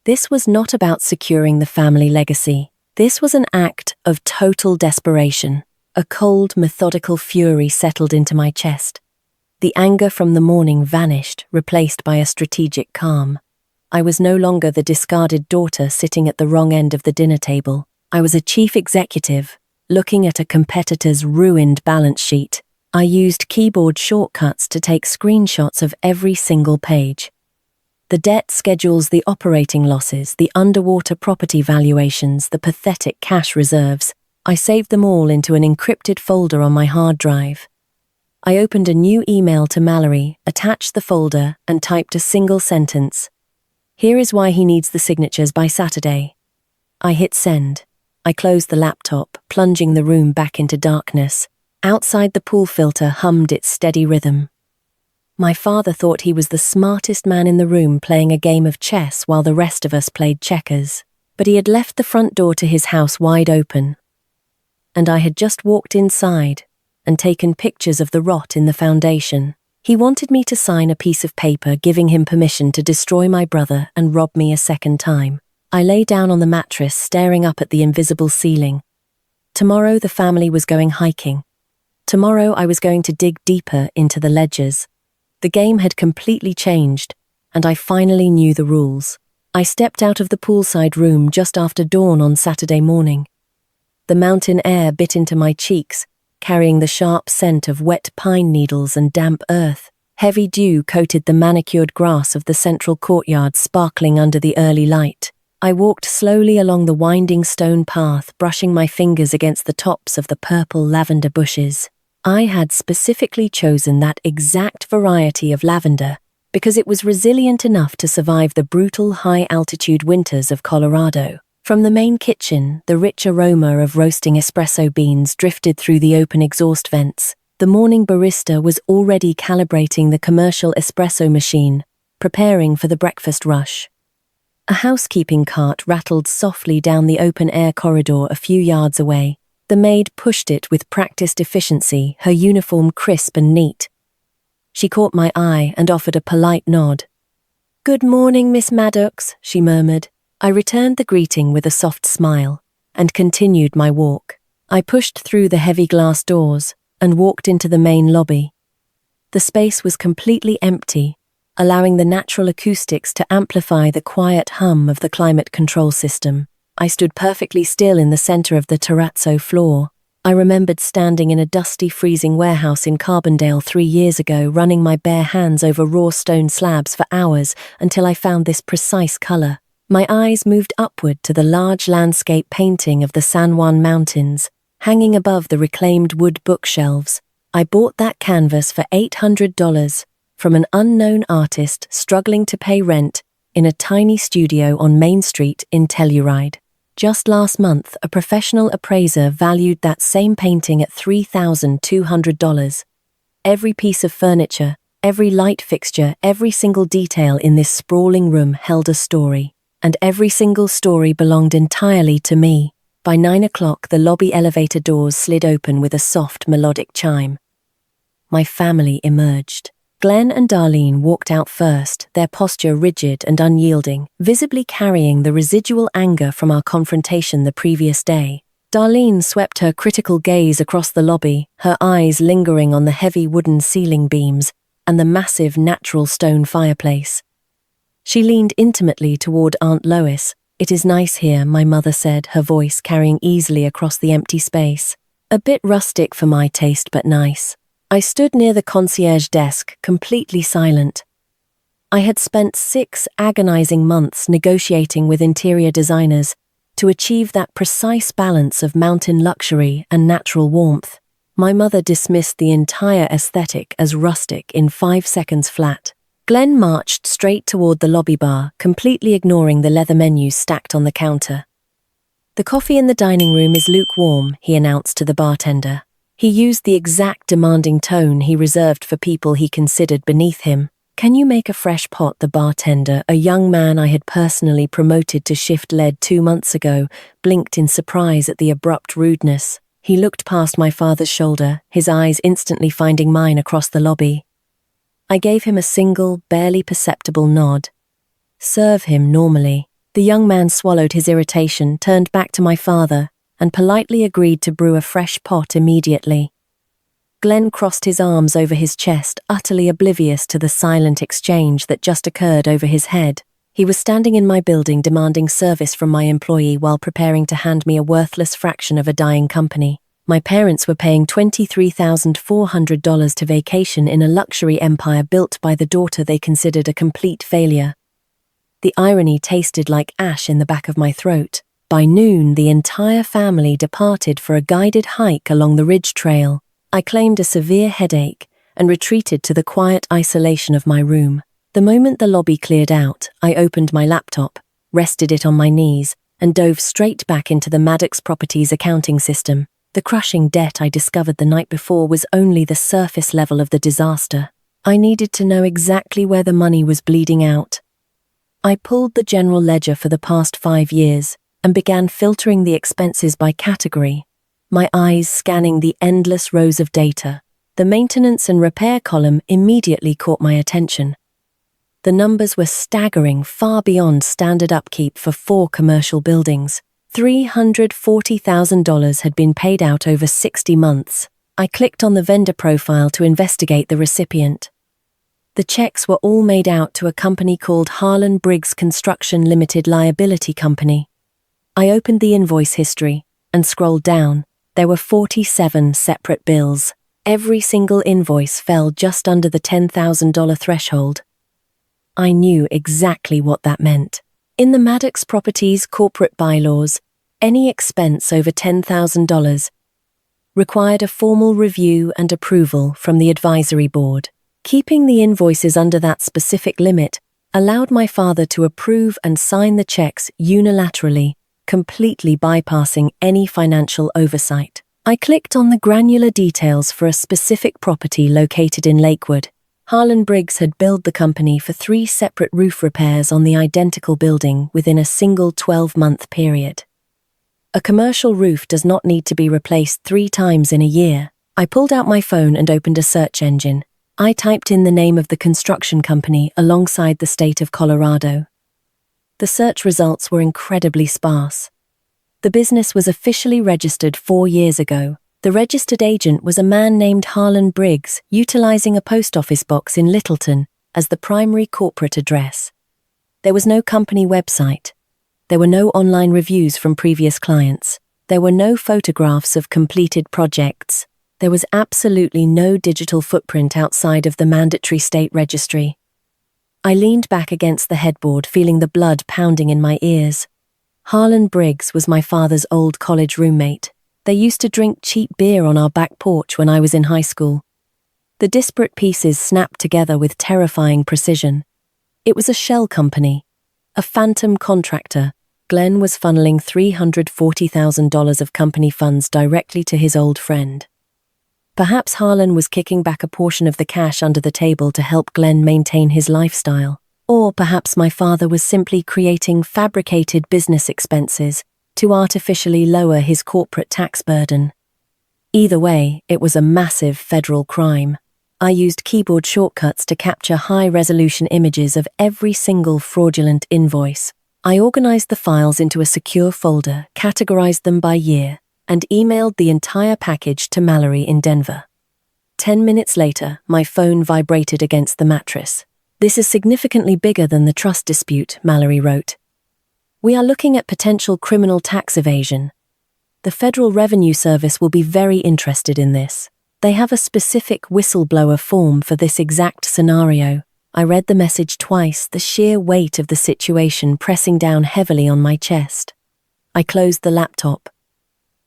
This was not about securing the family legacy. This was an act of total desperation. A cold, methodical fury settled into my chest. The anger from the morning vanished, replaced by a strategic calm. I was no longer the discarded daughter sitting at the wrong end of the dinner table. I was a chief executive, looking at a competitor's ruined balance sheet. I used keyboard shortcuts to take screenshots of every single page. The debt schedules, the operating losses, the underwater property valuations, the pathetic cash reserves. I saved them all into an encrypted folder on my hard drive. I opened a new email to Mallory, attached the folder, and typed a single sentence. Here is why he needs the signatures by Saturday. I hit send. I closed the laptop, plunging the room back into darkness. Outside, the pool filter hummed its steady rhythm. My father thought he was the smartest man in the room playing a game of chess while the rest of us played checkers. But he had left the front door to his house wide open. And I had just walked inside and taken pictures of the rot in the foundation. He wanted me to sign a piece of paper giving him permission to destroy my brother and rob me a second time. I lay down on the mattress, staring up at the invisible ceiling. Tomorrow the family was going hiking. Tomorrow I was going to dig deeper into the ledgers. The game had completely changed, and I finally knew the rules. I stepped out of the poolside room just after dawn on Saturday morning. The mountain air bit into my cheeks, carrying the sharp scent of wet pine needles and damp earth. Heavy dew coated the manicured grass of the central courtyard, sparkling under the early light. I walked slowly along the winding stone path, brushing my fingers against the tops of the purple lavender bushes. I had specifically chosen that exact variety of lavender because it was resilient enough to survive the brutal high-altitude winters of Colorado. From the main kitchen, the rich aroma of roasting espresso beans drifted through the open exhaust vents. The morning barista was already calibrating the commercial espresso machine, preparing for the breakfast rush. A housekeeping cart rattled softly down the open-air corridor a few yards away. The maid pushed it with practiced efficiency, her uniform crisp and neat. She caught my eye and offered a polite nod. "Good morning, Miss Maddox," she murmured. I returned the greeting with a soft smile and continued my walk. I pushed through the heavy glass doors and walked into the main lobby. The space was completely empty, allowing the natural acoustics to amplify the quiet hum of the climate control system. I stood perfectly still in the center of the terrazzo floor. I remembered standing in a dusty, freezing warehouse in Carbondale 3 years ago, running my bare hands over raw stone slabs for hours until I found this precise color. My eyes moved upward to the large landscape painting of the San Juan Mountains, hanging above the reclaimed wood bookshelves. I bought that canvas for $800 from an unknown artist struggling to pay rent in a tiny studio on Main Street in Telluride. Just last month, a professional appraiser valued that same painting at $3,200. Every piece of furniture, every light fixture, every single detail in this sprawling room held a story. And every single story belonged entirely to me. By 9 o'clock, the lobby elevator doors slid open with a soft, melodic chime. My family emerged. Glenn and Darlene walked out first, their posture rigid and unyielding, visibly carrying the residual anger from our confrontation the previous day. Darlene swept her critical gaze across the lobby, her eyes lingering on the heavy wooden ceiling beams and the massive natural stone fireplace. She leaned intimately toward Aunt Lois. "It is nice here," my mother said, her voice carrying easily across the empty space. A bit rustic for my taste, but nice. I stood near the concierge desk, completely silent. I had spent 6 agonizing months negotiating with interior designers to achieve that precise balance of mountain luxury and natural warmth. My mother dismissed the entire aesthetic as rustic in 5 seconds flat. Glenn marched straight toward the lobby bar, completely ignoring the leather menus stacked on the counter. "The coffee in the dining room is lukewarm," he announced to the bartender. He used the exact demanding tone he reserved for people he considered beneath him. "Can you make a fresh pot?" The bartender, a young man I had personally promoted to shift lead 2 months ago, blinked in surprise at the abrupt rudeness. He looked past my father's shoulder, his eyes instantly finding mine across the lobby. I gave him a single, barely perceptible nod. "Serve him normally." The young man swallowed his irritation, turned back to my father, and politely agreed to brew a fresh pot immediately. Glenn crossed his arms over his chest, utterly oblivious to the silent exchange that just occurred over his head. He was standing in my building demanding service from my employee while preparing to hand me a worthless fraction of a dying company. My parents were paying $23,400 to vacation in a luxury empire built by the daughter they considered a complete failure. The irony tasted like ash in the back of my throat. By noon, the entire family departed for a guided hike along the Ridge Trail. I claimed a severe headache and retreated to the quiet isolation of my room. The moment the lobby cleared out, I opened my laptop, rested it on my knees, and dove straight back into the Maddox Properties accounting system. The crushing debt I discovered the night before was only the surface level of the disaster. I needed to know exactly where the money was bleeding out. I pulled the general ledger for the past 5 years and began filtering the expenses by category, my eyes scanning the endless rows of data. The maintenance and repair column immediately caught my attention. The numbers were staggering, far beyond standard upkeep for 4 commercial buildings. $340,000 had been paid out over 60 months. I clicked on the vendor profile to investigate the recipient. The checks were all made out to a company called Harlan Briggs Construction Limited Liability Company. I opened the invoice history and scrolled down. There were 47 separate bills. Every single invoice fell just under the $10,000 threshold. I knew exactly what that meant. In the Maddox Properties corporate bylaws, any expense over $10,000 required a formal review and approval from the advisory board. Keeping the invoices under that specific limit allowed my father to approve and sign the checks unilaterally, completely bypassing any financial oversight. I clicked on the granular details for a specific property located in Lakewood. Harlan Briggs had billed the company for 3 separate roof repairs on the identical building within a single 12-month period. A commercial roof does not need to be replaced 3 times in a year. I pulled out my phone and opened a search engine. I typed in the name of the construction company alongside the state of Colorado. The search results were incredibly sparse. The business was officially registered 4 years ago. The registered agent was a man named Harlan Briggs, utilizing a post office box in Littleton as the primary corporate address. There was no company website. There were no online reviews from previous clients. There were no photographs of completed projects. There was absolutely no digital footprint outside of the mandatory state registry. I leaned back against the headboard, feeling the blood pounding in my ears. Harlan Briggs was my father's old college roommate. They used to drink cheap beer on our back porch when I was in high school. The disparate pieces snapped together with terrifying precision. It was a shell company, a phantom contractor. Glenn was funneling $340,000 of company funds directly to his old friend. Perhaps Harlan was kicking back a portion of the cash under the table to help Glenn maintain his lifestyle. Or perhaps my father was simply creating fabricated business expenses to artificially lower his corporate tax burden. Either way, it was a massive federal crime. I used keyboard shortcuts to capture high-resolution images of every single fraudulent invoice. I organized the files into a secure folder, categorized them by year, and emailed the entire package to Mallory in Denver. 10 minutes later, my phone vibrated against the mattress. "This is significantly bigger than the trust dispute," Mallory wrote. "We are looking at potential criminal tax evasion." The Federal Revenue Service will be very interested in this. They have a specific whistleblower form for this exact scenario. I read the message twice, the sheer weight of the situation pressing down heavily on my chest. I closed the laptop.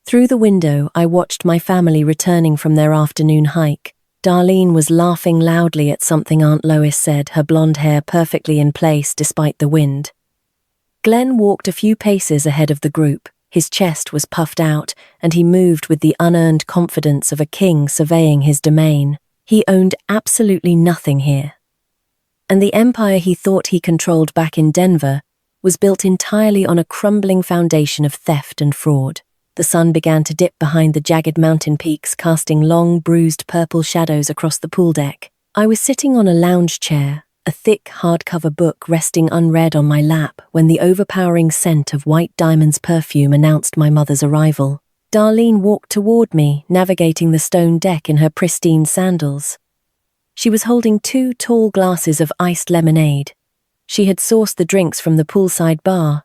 Through the window, I watched my family returning from their afternoon hike. Darlene was laughing loudly at something Aunt Lois said, her blonde hair perfectly in place despite the wind. Glenn walked a few paces ahead of the group. His chest was puffed out, and he moved with the unearned confidence of a king surveying his domain. He owned absolutely nothing here. And the empire he thought he controlled back in Denver was built entirely on a crumbling foundation of theft and fraud. The sun began to dip behind the jagged mountain peaks, casting long, bruised purple shadows across the pool deck. I was sitting on a lounge chair, a thick hardcover book resting unread on my lap, when the overpowering scent of White Diamond's perfume announced my mother's arrival. Darlene walked toward me, navigating the stone deck in her pristine sandals. She was holding 2 tall glasses of iced lemonade. She had sourced the drinks from the poolside bar.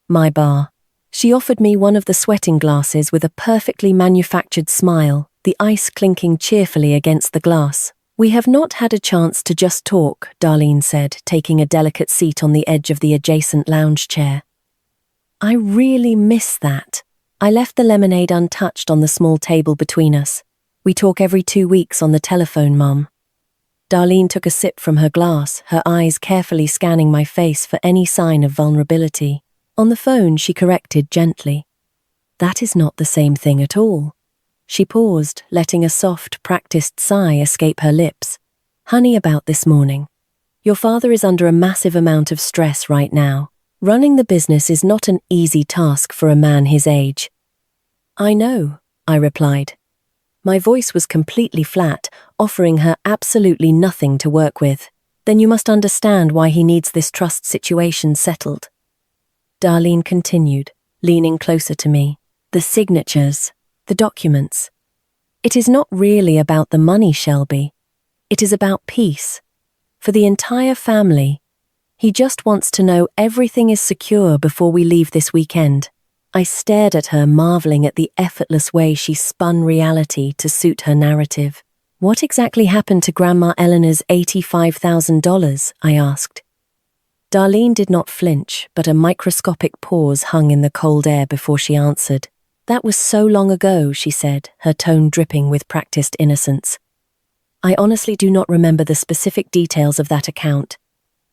My bar. She offered me one of the sweating glasses with a perfectly manufactured smile, the ice clinking cheerfully against the glass. "We have not had a chance to just talk," Darlene said, taking a delicate seat on the edge of the adjacent lounge chair. I really miss that. I left the lemonade untouched on the small table between us. "We talk every 2 weeks on the telephone, Mum." Darlene took a sip from her glass, her eyes carefully scanning my face for any sign of vulnerability. On the phone, she corrected gently. "That is not the same thing at all." She paused, letting a soft, practiced sigh escape her lips. "Honey, about this morning. Your father is under a massive amount of stress right now. Running the business is not an easy task for a man his age." "I know," I replied. My voice was completely flat, offering her absolutely nothing to work with. "Then you must understand why he needs this trust situation settled." Darlene continued, leaning closer to me. "The signatures, the documents. It is not really about the money, Shelby. It is about peace. For the entire family. He just wants to know everything is secure before we leave this weekend." I stared at her, marveling at the effortless way she spun reality to suit her narrative. "What exactly happened to Grandma Eleanor's $85,000? I asked. Darlene did not flinch, but a microscopic pause hung in the cold air before she answered. "That was so long ago," she said, her tone dripping with practiced innocence. "I honestly do not remember the specific details of that account.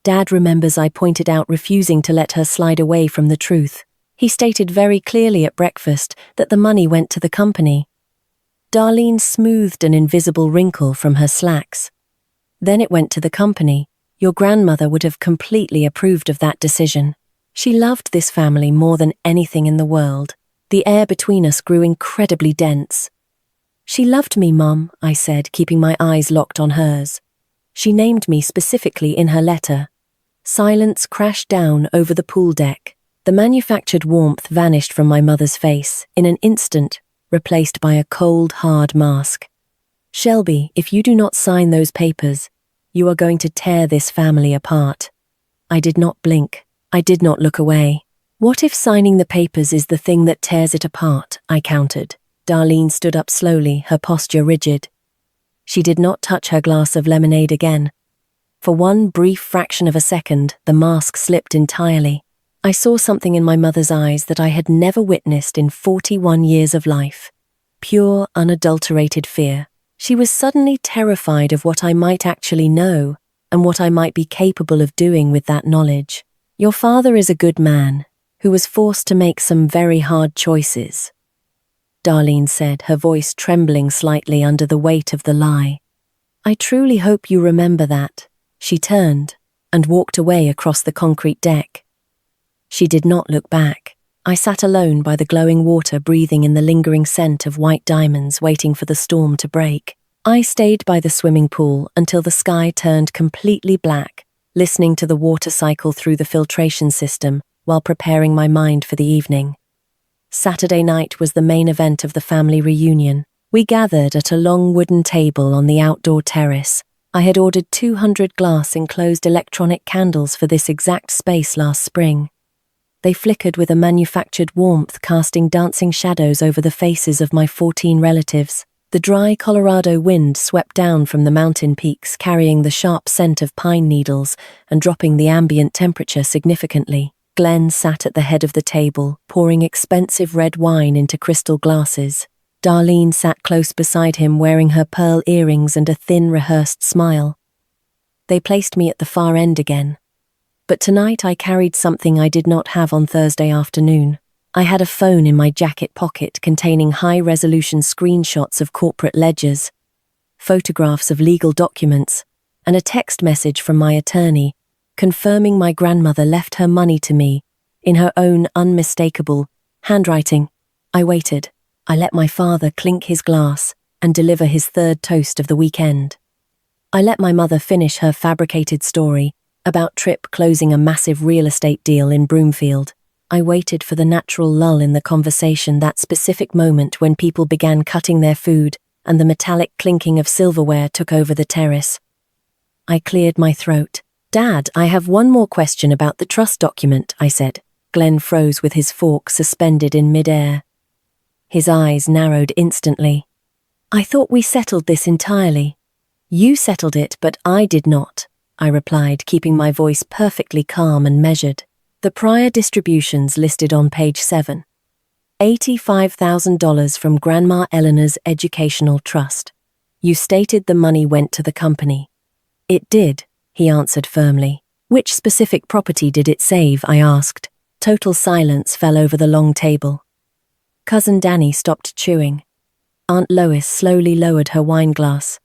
Dad remembers I pointed out refusing to let her slide away from the truth. He stated very clearly at breakfast that the money went to the company." Darlene smoothed an invisible wrinkle from her slacks. "Then it went to the company. Your grandmother would have completely approved of that decision. She loved this family more than anything in the world." The air between us grew incredibly dense. "She loved me, Mum," I said, keeping my eyes locked on hers. "She named me specifically in her letter." Silence crashed down over the pool deck. The manufactured warmth vanished from my mother's face, in an instant, replaced by a cold, hard mask. "Shelby, if you do not sign those papers, you are going to tear this family apart." I did not blink. I did not look away. "What if signing the papers is the thing that tears it apart?" I countered. Darlene stood up slowly, her posture rigid. She did not touch her glass of lemonade again. For one brief fraction of a second, the mask slipped entirely. I saw something in my mother's eyes that I had never witnessed in 41 years of life. Pure, unadulterated fear. She was suddenly terrified of what I might actually know, and what I might be capable of doing with that knowledge. "Your father is a good man, who was forced to make some very hard choices," Darlene said, her voice trembling slightly under the weight of the lie. "I truly hope you remember that." She turned and walked away across the concrete deck. She did not look back. I sat alone by the glowing water, breathing in the lingering scent of white diamonds, waiting for the storm to break. I stayed by the swimming pool until the sky turned completely black, listening to the water cycle through the filtration system while preparing my mind for the evening. Saturday night was the main event of the family reunion. We gathered at a long wooden table on the outdoor terrace. I had ordered 200 glass enclosed electronic candles for this exact space last spring. They flickered with a manufactured warmth, casting dancing shadows over the faces of my 14 relatives. The dry Colorado wind swept down from the mountain peaks, carrying the sharp scent of pine needles and dropping the ambient temperature significantly. Glenn sat at the head of the table, pouring expensive red wine into crystal glasses. Darlene sat close beside him, wearing her pearl earrings and a thin, rehearsed smile. They placed me at the far end again. But tonight I carried something I did not have on Thursday afternoon. I had a phone in my jacket pocket containing high-resolution screenshots of corporate ledgers, photographs of legal documents, and a text message from my attorney confirming my grandmother left her money to me in her own unmistakable handwriting. I waited. I let my father clink his glass and deliver his third toast of the weekend. I let my mother finish her fabricated story about Tripp closing a massive real estate deal in Broomfield. I waited for the natural lull in the conversation, that specific moment when people began cutting their food and the metallic clinking of silverware took over the terrace. I cleared my throat. "Dad, I have one more question about the trust document," I said. Glenn froze with his fork suspended in mid-air. His eyes narrowed instantly. "I thought we settled this entirely." "You settled it, but I did not," I replied, keeping my voice perfectly calm and measured. "The prior distributions listed on page 7. $85,000 from Grandma Eleanor's educational trust. You stated the money went to the company." "It did," he answered firmly. "Which specific property did it save?" I asked. Total silence fell over the long table. Cousin Danny stopped chewing. Aunt Lois slowly lowered her wine glass.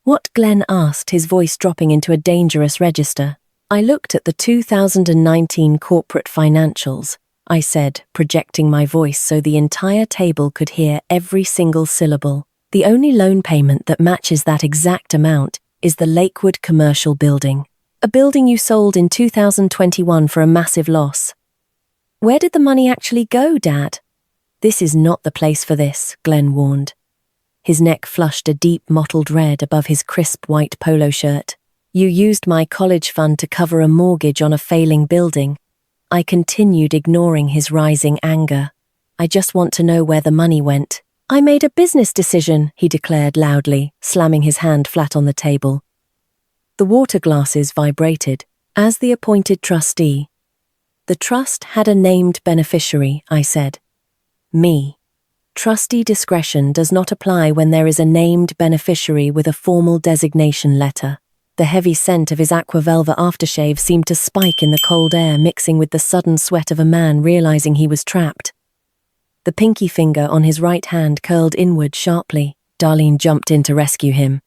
"What?" Glenn asked, his voice dropping into a dangerous register. "I looked at the 2019 corporate financials," I said, projecting my voice so the entire table could hear every single syllable. "The only loan payment that matches that exact amount is the Lakewood Commercial Building, a building you sold in 2021 for a massive loss." "Where did the money actually go, Dad?" "This is not the place for this," Glenn warned. His neck flushed a deep mottled red above his crisp white polo shirt. "You used my college fund to cover a mortgage on a failing building." I continued, ignoring his rising anger. "I just want to know where the money went." "I made a business decision," he declared loudly, slamming his hand flat on the table. The water glasses vibrated. "As the appointed trustee." "The trust had a named beneficiary," I said. "Me. Trustee discretion does not apply when there is a named beneficiary with a formal designation letter." The heavy scent of his Aqua Velva aftershave seemed to spike in the cold air, mixing with the sudden sweat of a man realizing he was trapped. The pinky finger on his right hand curled inward sharply. Darlene jumped in to rescue him.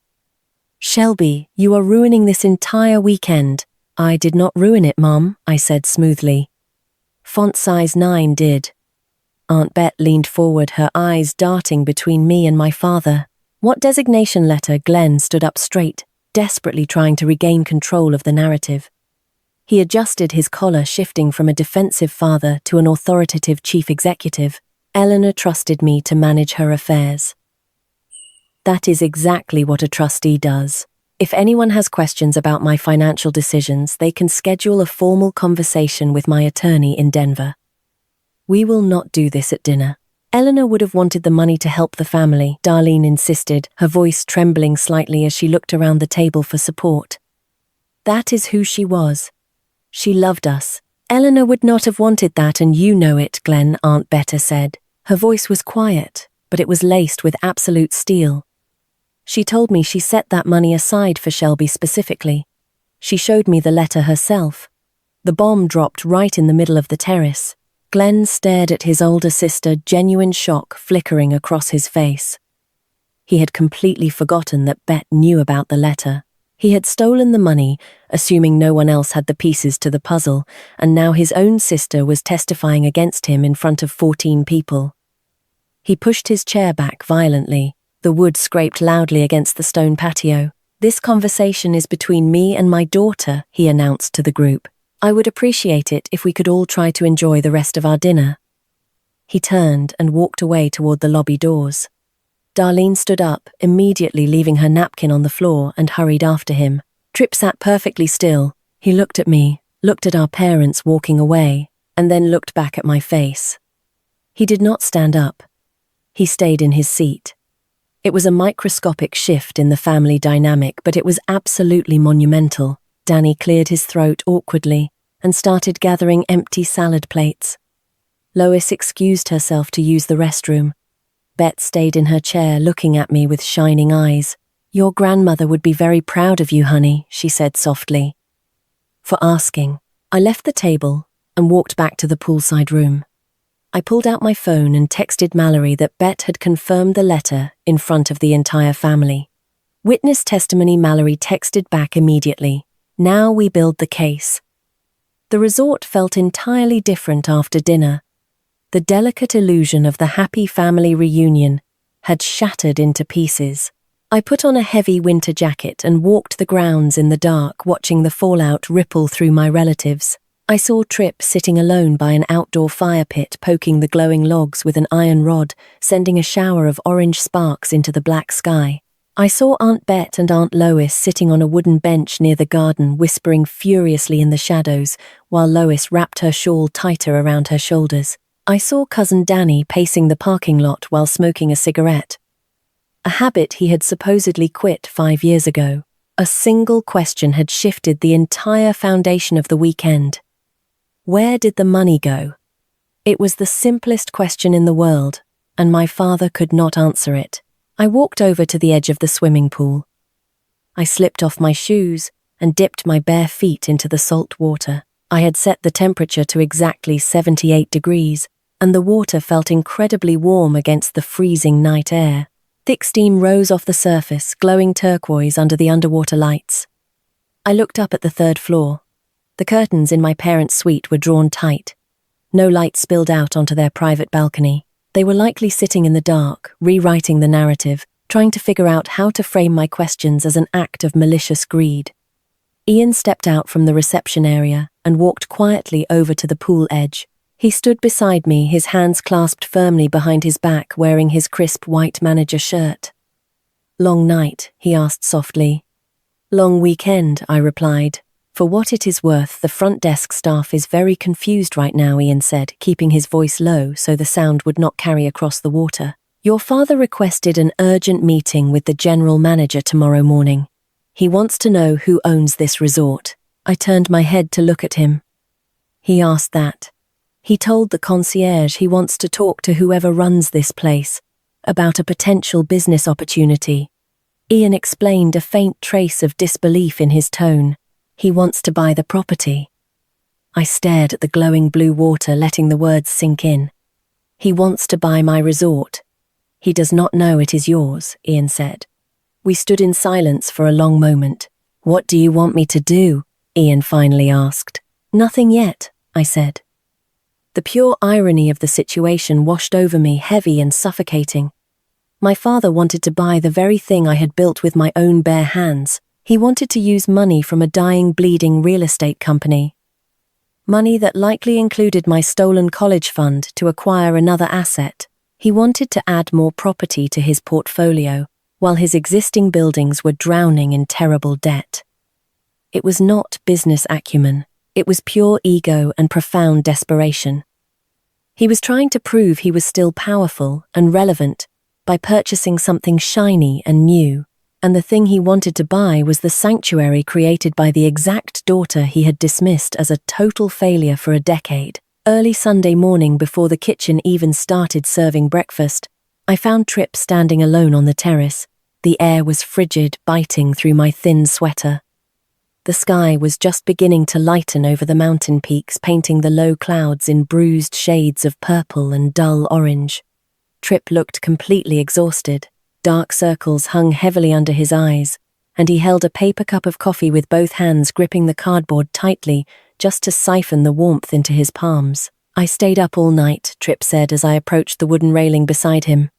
"Shelby, you are ruining this entire weekend." "I did not ruin it, Mom," I said smoothly. "Font size 9 did." Aunt Bet leaned forward, her eyes darting between me and my father. "What designation letter?" Glenn stood up straight, desperately trying to regain control of the narrative. He adjusted his collar, shifting from a defensive father to an authoritative chief executive. "Eleanor trusted me to manage her affairs." That is exactly what a trustee does. If anyone has questions about my financial decisions, they can schedule a formal conversation with my attorney in Denver. "We will not do this at dinner." "Eleanor would have wanted the money to help the family," Darlene insisted, her voice trembling slightly as she looked around the table for support. "That is who she was. She loved us. Eleanor would not have wanted that, and you know it, Glenn," Aunt Betta said. Her voice was quiet, but it was laced with absolute steel. "She told me she set that money aside for Shelby specifically. She showed me the letter herself." The bomb dropped right in the middle of the terrace. Glenn stared at his older sister, genuine shock flickering across his face. He had completely forgotten that Bet knew about the letter. He had stolen the money, assuming no one else had the pieces to the puzzle, and now his own sister was testifying against him in front of 14 people. He pushed his chair back violently. The wood scraped loudly against the stone patio. "This conversation is between me and my daughter," he announced to the group. "I would appreciate it if we could all try to enjoy the rest of our dinner." He turned and walked away toward the lobby doors. Darlene stood up, immediately leaving her napkin on the floor, and hurried after him. Tripp sat perfectly still. He looked at me, looked at our parents walking away. and then looked back at my face. He did not stand up. He stayed in his seat. It was a microscopic shift in the family dynamic, but it was absolutely monumental. Danny cleared his throat awkwardly and started gathering empty salad plates. Lois excused herself to use the restroom. Bet stayed in her chair looking at me with shining eyes. "Your grandmother would be very proud of you, honey," she said softly. For asking, I left the table and walked back to the poolside room. I pulled out my phone and texted Mallory that Bet had confirmed the letter in front of the entire family. Witness testimony. Mallory texted back immediately. "Now we build the case." The resort felt entirely different after dinner. The delicate illusion of the happy family reunion had shattered into pieces. I put on a heavy winter jacket and walked the grounds in the dark, watching the fallout ripple through my relatives. I saw Trip sitting alone by an outdoor fire pit, poking the glowing logs with an iron rod, sending a shower of orange sparks into the black sky. I saw Aunt Bet and Aunt Lois sitting on a wooden bench near the garden, whispering furiously in the shadows, while Lois wrapped her shawl tighter around her shoulders. I saw Cousin Danny pacing the parking lot while smoking a cigarette, a habit he had supposedly quit 5 years ago. A single question had shifted the entire foundation of the weekend. Where did the money go? It was the simplest question in the world, and my father could not answer it. I walked over to the edge of the swimming pool. I slipped off my shoes and dipped my bare feet into the salt water. I had set the temperature to exactly 78 degrees, and the water felt incredibly warm against the freezing night air. Thick steam rose off the surface, glowing turquoise under the underwater lights. I looked up at the 3rd floor. The curtains in my parents' suite were drawn tight. No light spilled out onto their private balcony. They were likely sitting in the dark, rewriting the narrative, trying to figure out how to frame my questions as an act of malicious greed. Ian stepped out from the reception area and walked quietly over to the pool edge. He stood beside me, his hands clasped firmly behind his back, wearing his crisp white manager shirt. "Long night?" he asked softly. "Long weekend," I replied. "For what it is worth, the front desk staff is very confused right now," Ian said, keeping his voice low so the sound would not carry across the water. "Your father requested an urgent meeting with the general manager tomorrow morning. He wants to know who owns this resort." I turned my head to look at him. "He asked that. He told the concierge he wants to talk to whoever runs this place about a potential business opportunity." Ian explained, a faint trace of disbelief in his tone. "He wants to buy the property." I stared at the glowing blue water, letting the words sink in. "He wants to buy my resort. He does not know it is yours," Ian said. We stood in silence for a long moment. "What do you want me to do?" Ian finally asked. "Nothing yet," I said. The pure irony of the situation washed over me, heavy and suffocating. My father wanted to buy the very thing I had built with my own bare hands. He wanted to use money from a dying, bleeding real estate company. Money that likely included my stolen college fund to acquire another asset. He wanted to add more property to his portfolio, while his existing buildings were drowning in terrible debt. It was not business acumen. It was pure ego and profound desperation. He was trying to prove he was still powerful and relevant by purchasing something shiny and new, and the thing he wanted to buy was the sanctuary created by the exact daughter he had dismissed as a total failure for a decade. Early Sunday morning, before the kitchen even started serving breakfast, I found Trip standing alone on the terrace. The air was frigid, biting through my thin sweater. The sky was just beginning to lighten over the mountain peaks, painting the low clouds in bruised shades of purple and dull orange. Trip looked completely exhausted. Dark circles hung heavily under his eyes, and he held a paper cup of coffee with both hands, gripping the cardboard tightly just to siphon the warmth into his palms. "I stayed up all night," Trip said as I approached the wooden railing beside him.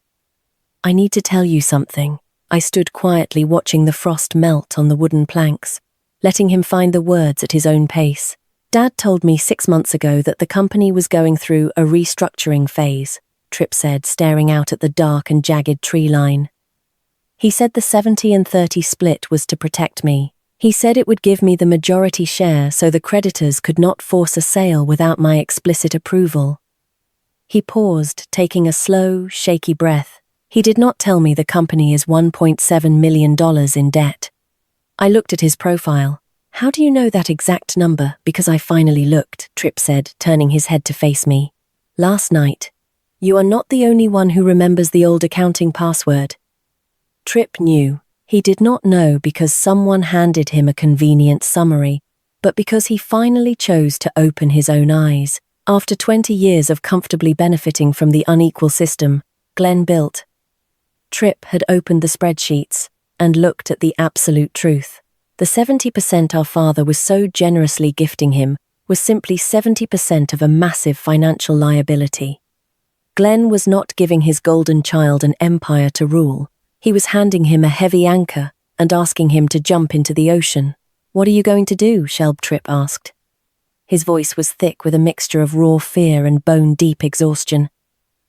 "I need to tell you something." I stood quietly watching the frost melt on the wooden planks, letting him find the words at his own pace. "Dad told me 6 months ago that the company was going through a restructuring phase," Trip said, staring out at the dark and jagged tree line. "He said the 70 and 30 split was to protect me. He said it would give me the majority share so the creditors could not force a sale without my explicit approval. He paused, taking a slow, shaky breath. He did not tell me the company is $1.7 million in debt. I looked at his profile. How do you know that exact number? Because I finally looked, Tripp said, turning his head to face me. Last night. You are not the only one who remembers the old accounting password. Tripp knew. He did not know because someone handed him a convenient summary, but because he finally chose to open his own eyes. After 20 years of comfortably benefiting from the unequal system Glenn built, Tripp had opened the spreadsheets and looked at the absolute truth. The 70% our father was so generously gifting him was simply 70% of a massive financial liability. Glenn was not giving his golden child an empire to rule. He was handing him a heavy anchor and asking him to jump into the ocean. What are you going to do? Shelb Tripp asked. His voice was thick with a mixture of raw fear and bone-deep exhaustion.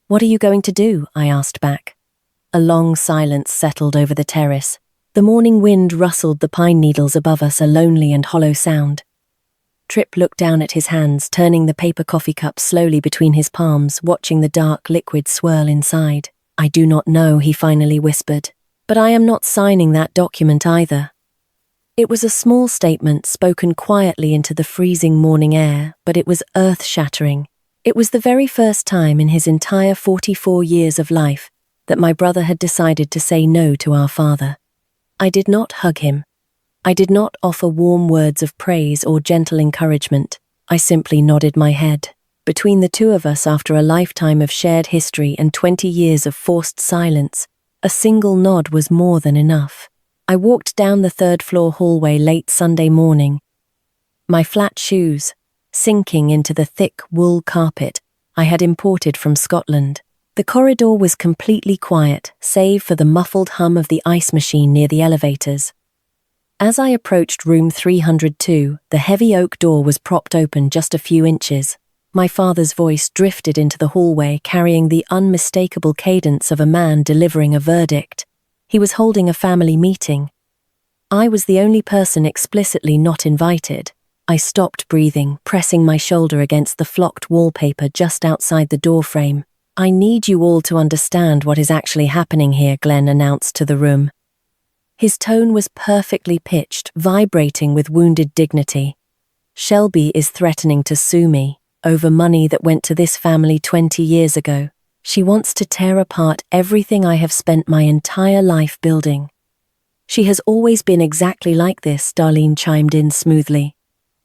What are you going to do? I asked back. A long silence settled over the terrace. The morning wind rustled the pine needles above us, a lonely and hollow sound. Tripp looked down at his hands, turning the paper coffee cup slowly between his palms, watching the dark liquid swirl inside. I do not know, he finally whispered. But I am not signing that document either. It was a small statement spoken quietly into the freezing morning air, but it was earth-shattering. It was the very first time in his entire 44 years of life that my brother had decided to say no to our father. I did not hug him. I did not offer warm words of praise or gentle encouragement. I simply nodded my head. Between the two of us, after a lifetime of shared history and 20 years of forced silence, a single nod was more than enough. I walked down the third-floor hallway late Sunday morning, my flat shoes sinking into the thick wool carpet I had imported from Scotland. The corridor was completely quiet, save for the muffled hum of the ice machine near the elevators. As I approached room 302, the heavy oak door was propped open just a few inches. My father's voice drifted into the hallway, carrying the unmistakable cadence of a man delivering a verdict. He was holding a family meeting. I was the only person explicitly not invited. I stopped breathing, pressing my shoulder against the flocked wallpaper just outside the doorframe. I need you all to understand what is actually happening here, Glenn announced to the room. His tone was perfectly pitched, vibrating with wounded dignity. Shelby is threatening to sue me over money that went to this family 20 years ago. She wants to tear apart everything I have spent my entire life building. She has always been exactly like this, Darlene chimed in smoothly.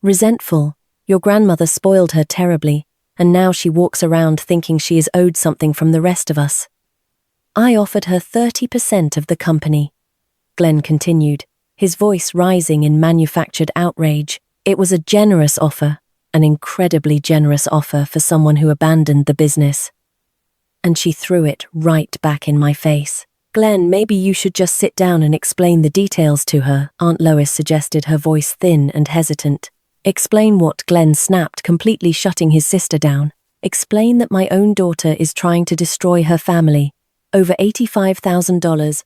Resentful. Your grandmother spoiled her terribly, and now she walks around thinking she is owed something from the rest of us. I offered her 30% of the company, Glenn continued, his voice rising in manufactured outrage. It was a generous offer, an incredibly generous offer for someone who abandoned the business. And she threw it right back in my face. Glenn, maybe you should just sit down and explain the details to her, Aunt Lois suggested, her voice thin and hesitant. Explain what? Glenn snapped, completely shutting his sister down. Explain that my own daughter is trying to destroy her family. Over $85,000.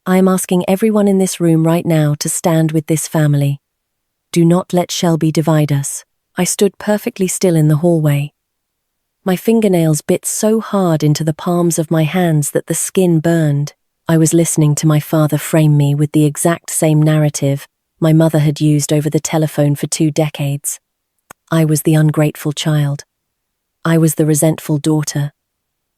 I am asking everyone in this room right now to stand with this family. Do not let Shelby divide us. I stood perfectly still in the hallway. My fingernails bit so hard into the palms of my hands that the skin burned. I was listening to my father frame me with the exact same narrative my mother had used over the telephone for 2 decades. I was the ungrateful child. I was the resentful daughter.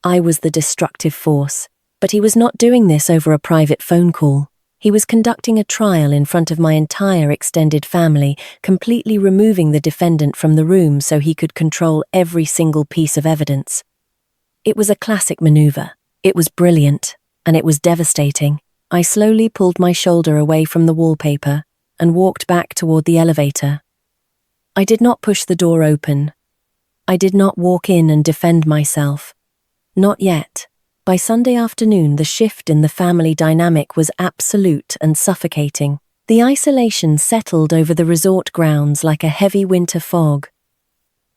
I was the destructive force. But he was not doing this over a private phone call. He was conducting a trial in front of my entire extended family, completely removing the defendant from the room so he could control every single piece of evidence. It was a classic maneuver. It was brilliant, and it was devastating. I slowly pulled my shoulder away from the wallpaper and walked back toward the elevator. I did not push the door open. I did not walk in and defend myself. Not yet. By Sunday afternoon, the shift in the family dynamic was absolute and suffocating. The isolation settled over the resort grounds like a heavy winter fog.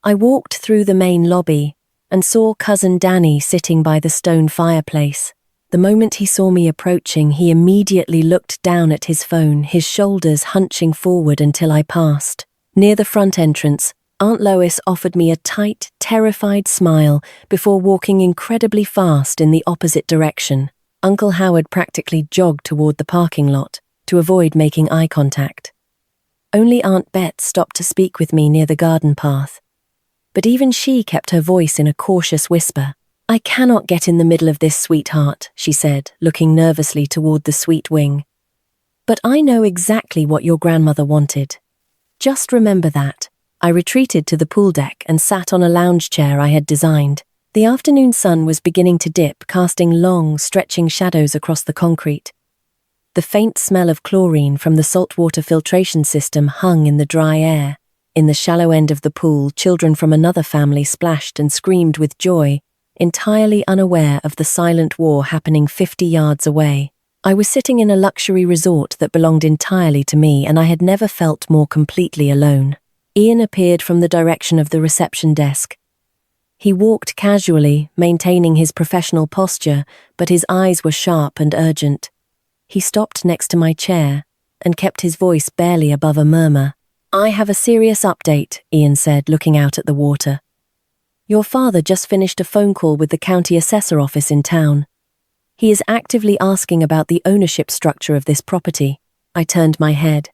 I walked through the main lobby and saw cousin Danny sitting by the stone fireplace. The moment he saw me approaching, he immediately looked down at his phone, his shoulders hunching forward until I passed. Near the front entrance, Aunt Lois offered me a tight, terrified smile before walking incredibly fast in the opposite direction. Uncle Howard practically jogged toward the parking lot to avoid making eye contact. Only Aunt Bet stopped to speak with me near the garden path. But even she kept her voice in a cautious whisper. "I cannot get in the middle of this, sweetheart," she said, looking nervously toward the sweet wing. "But I know exactly what your grandmother wanted. Just remember that." I retreated to the pool deck and sat on a lounge chair I had designed. The afternoon sun was beginning to dip, casting long, stretching shadows across the concrete. The faint smell of chlorine from the saltwater filtration system hung in the dry air. In the shallow end of the pool, children from another family splashed and screamed with joy, entirely unaware of the silent war happening 50 yards away. I was sitting in a luxury resort that belonged entirely to me, and I had never felt more completely alone. Ian appeared from the direction of the reception desk. He walked casually, maintaining his professional posture, but his eyes were sharp and urgent. He stopped next to my chair and kept his voice barely above a murmur. "I have a serious update," Ian said, looking out at the water. "Your father just finished a phone call with the county assessor office in town. He is actively asking about the ownership structure of this property." I turned my head.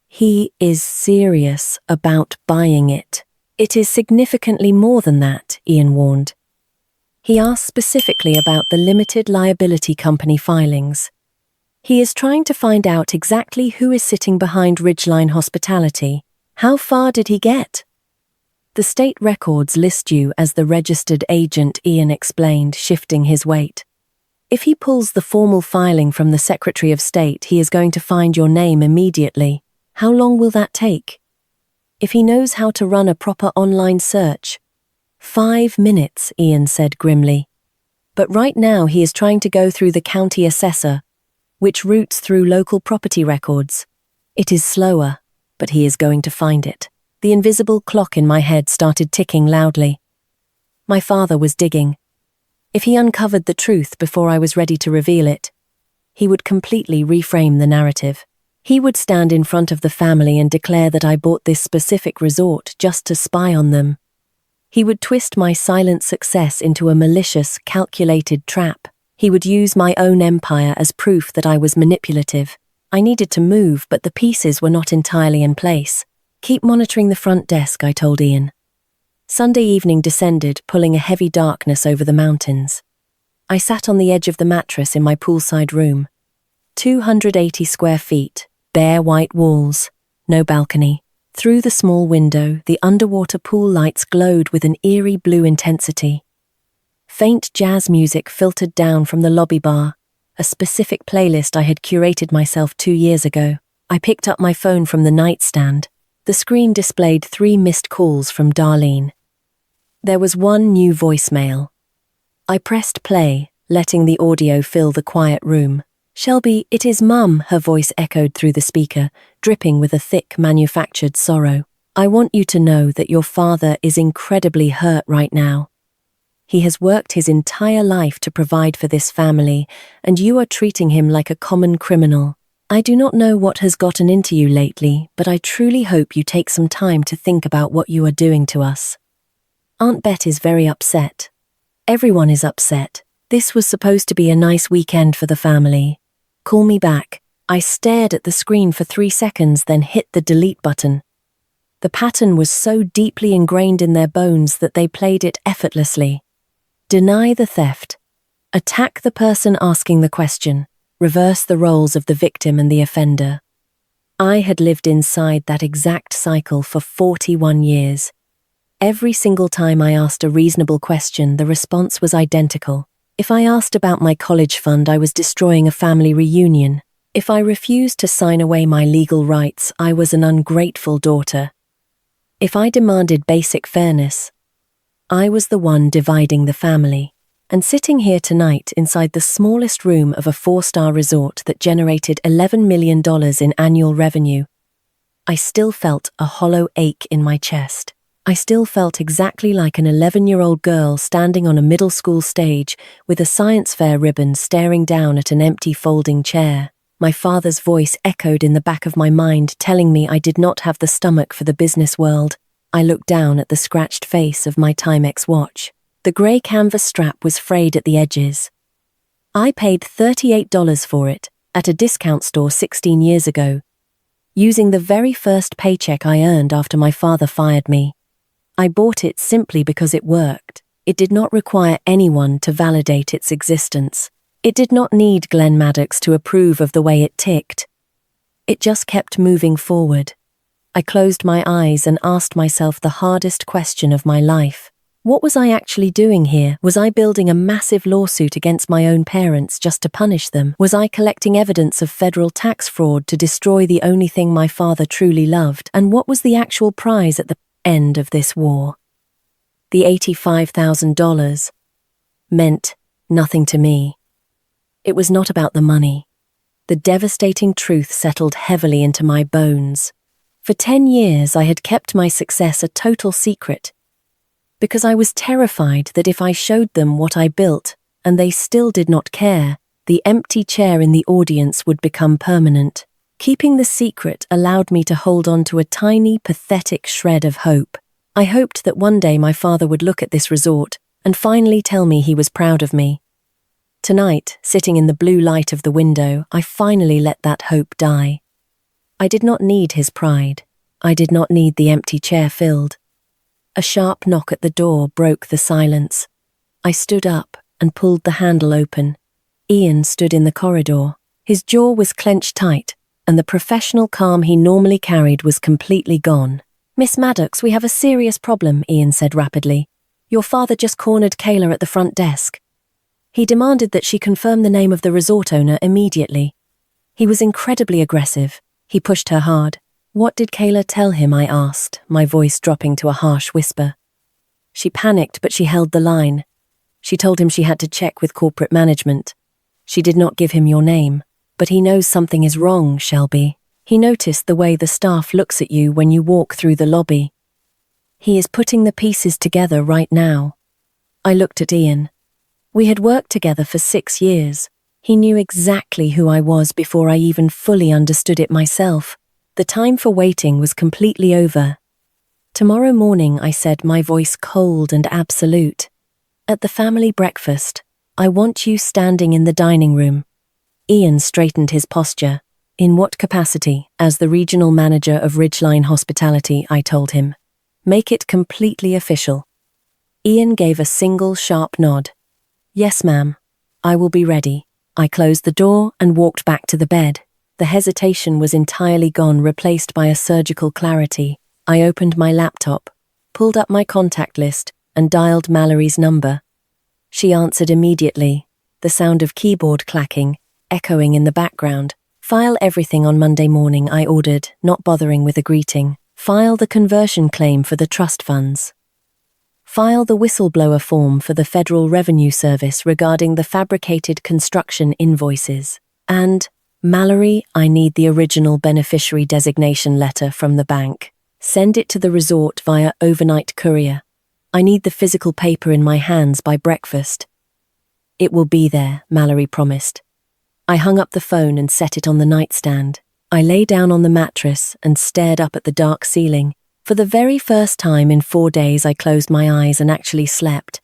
"He is serious about buying it. It is significantly more than that," Ian warned. He asked specifically about the limited liability company filings. He is trying to find out exactly who is sitting behind Ridgeline Hospitality. How far did he get? "The state records list you as the registered agent," Ian explained, shifting his weight. "If he pulls the formal filing from the Secretary of State, he is going to find your name immediately. How long will that take? If he knows how to run a proper online search." 5 minutes, Ian said grimly. "But right now he is trying to go through the county assessor, which routes through local property records. It is slower, but he is going to find it." The invisible clock in my head started ticking loudly. My father was digging. If he uncovered the truth before I was ready to reveal it, he would completely reframe the narrative. He would stand in front of the family and declare that I bought this specific resort just to spy on them. He would twist my silent success into a malicious, calculated trap. He would use my own empire as proof that I was manipulative. I needed to move, but the pieces were not entirely in place. "Keep monitoring the front desk," I told Ian. Sunday evening descended, pulling a heavy darkness over the mountains. I sat on the edge of the mattress in my poolside room. 280 square feet, bare white walls, no balcony. Through the small window, the underwater pool lights glowed with an eerie blue intensity. Faint jazz music filtered down from the lobby bar, a specific playlist I had curated myself 2 years ago. I picked up my phone from the nightstand. The screen displayed 3 missed calls from Darlene. There was 1 new voicemail. I pressed play, letting the audio fill the quiet room. "Shelby, it is Mum," her voice echoed through the speaker, dripping with a thick, manufactured sorrow. "I want you to know that your father is incredibly hurt right now. He has worked his entire life to provide for this family, and you are treating him like a common criminal. I do not know what has gotten into you lately, but I truly hope you take some time to think about what you are doing to us." Aunt Bet is very upset. Everyone is upset. This was supposed to be a nice weekend for the family. "Call me back." I stared at the screen for 3 seconds, then hit the delete button. The pattern was so deeply ingrained in their bones that they played it effortlessly. Deny the theft. Attack the person asking the question. Reverse the roles of the victim and the offender. I had lived inside that exact cycle for 41 years. Every single time I asked a reasonable question, the response was identical. If I asked about my college fund, I was destroying a family reunion. If I refused to sign away my legal rights, I was an ungrateful daughter. If I demanded basic fairness, I was the one dividing the family. And sitting here tonight inside the smallest room of a 4-star resort that generated $11 million in annual revenue, I still felt a hollow ache in my chest. I still felt exactly like an 11-year-old girl standing on a middle school stage with a science fair ribbon staring down at an empty folding chair. My father's voice echoed in the back of my mind, telling me I did not have the stomach for the business world. I looked down at the scratched face of my Timex watch. The grey canvas strap was frayed at the edges. I paid $38 for it at a discount store 16 years ago, using the very first paycheck I earned after my father fired me. I bought it simply because it worked. It did not require anyone to validate its existence. It did not need Glenn Maddox to approve of the way it ticked. It just kept moving forward. I closed my eyes and asked myself the hardest question of my life. What was I actually doing here? Was I building a massive lawsuit against my own parents just to punish them? Was I collecting evidence of federal tax fraud to destroy the only thing my father truly loved? And what was the actual prize at the end of this war? The $85,000 meant nothing to me. It was not about the money. The devastating truth settled heavily into my bones. For 10 years, I had kept my success a total secret, because I was terrified that if I showed them what I built, and they still did not care, the empty chair in the audience would become permanent. Keeping the secret allowed me to hold on to a tiny, pathetic shred of hope. I hoped that one day my father would look at this resort and finally tell me he was proud of me. Tonight, sitting in the blue light of the window, I finally let that hope die. I did not need his pride. I did not need the empty chair filled. A sharp knock at the door broke the silence. I stood up and pulled the handle open. Ian stood in the corridor. His jaw was clenched tight, and the professional calm he normally carried was completely gone. "Miss Maddox, we have a serious problem," Ian said rapidly. "Your father just cornered Kayla at the front desk. He demanded that she confirm the name of the resort owner immediately. He was incredibly aggressive. He pushed her hard." "What did Kayla tell him?" I asked, my voice dropping to a harsh whisper. "She panicked, but she held the line. She told him she had to check with corporate management. She did not give him your name, but he knows something is wrong, Shelby. He noticed the way the staff looks at you when you walk through the lobby. He is putting the pieces together right now." I looked at Ian. We had worked together for 6 years. He knew exactly who I was before I even fully understood it myself. The time for waiting was completely over. "Tomorrow morning," I said, my voice cold and absolute. "At the family breakfast, I want you standing in the dining room." Ian straightened his posture. "In what capacity?" "As the regional manager of Ridgeline Hospitality," I told him. "Make it completely official." Ian gave a single sharp nod. "Yes, ma'am. I will be ready." I closed the door and walked back to the bed. The hesitation was entirely gone, replaced by a surgical clarity. I opened my laptop, pulled up my contact list, and dialed Mallory's number. She answered immediately, the sound of keyboard clacking echoing in the background. "File everything on Monday morning," I ordered, not bothering with a greeting. "File the conversion claim for the trust funds. File the whistleblower form for the Federal Revenue Service regarding the fabricated construction invoices. And, Mallory, I need the original beneficiary designation letter from the bank. Send it to the resort via overnight courier. I need the physical paper in my hands by breakfast." "It will be there," Mallory promised. I hung up the phone and set it on the nightstand. I lay down on the mattress and stared up at the dark ceiling. For the very first time in 4 days, I closed my eyes and actually slept.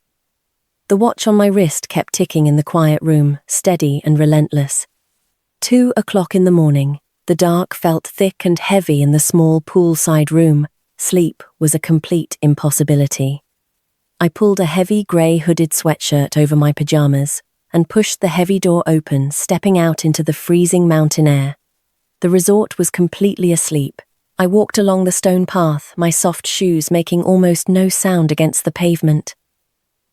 The watch on my wrist kept ticking in the quiet room, steady and relentless. 2 o'clock in the morning. The dark felt thick and heavy in the small poolside room. Sleep was a complete impossibility. I pulled a heavy grey hooded sweatshirt over my pajamas and pushed the heavy door open, stepping out into the freezing mountain air. The resort was completely asleep. I walked along the stone path, my soft shoes making almost no sound against the pavement.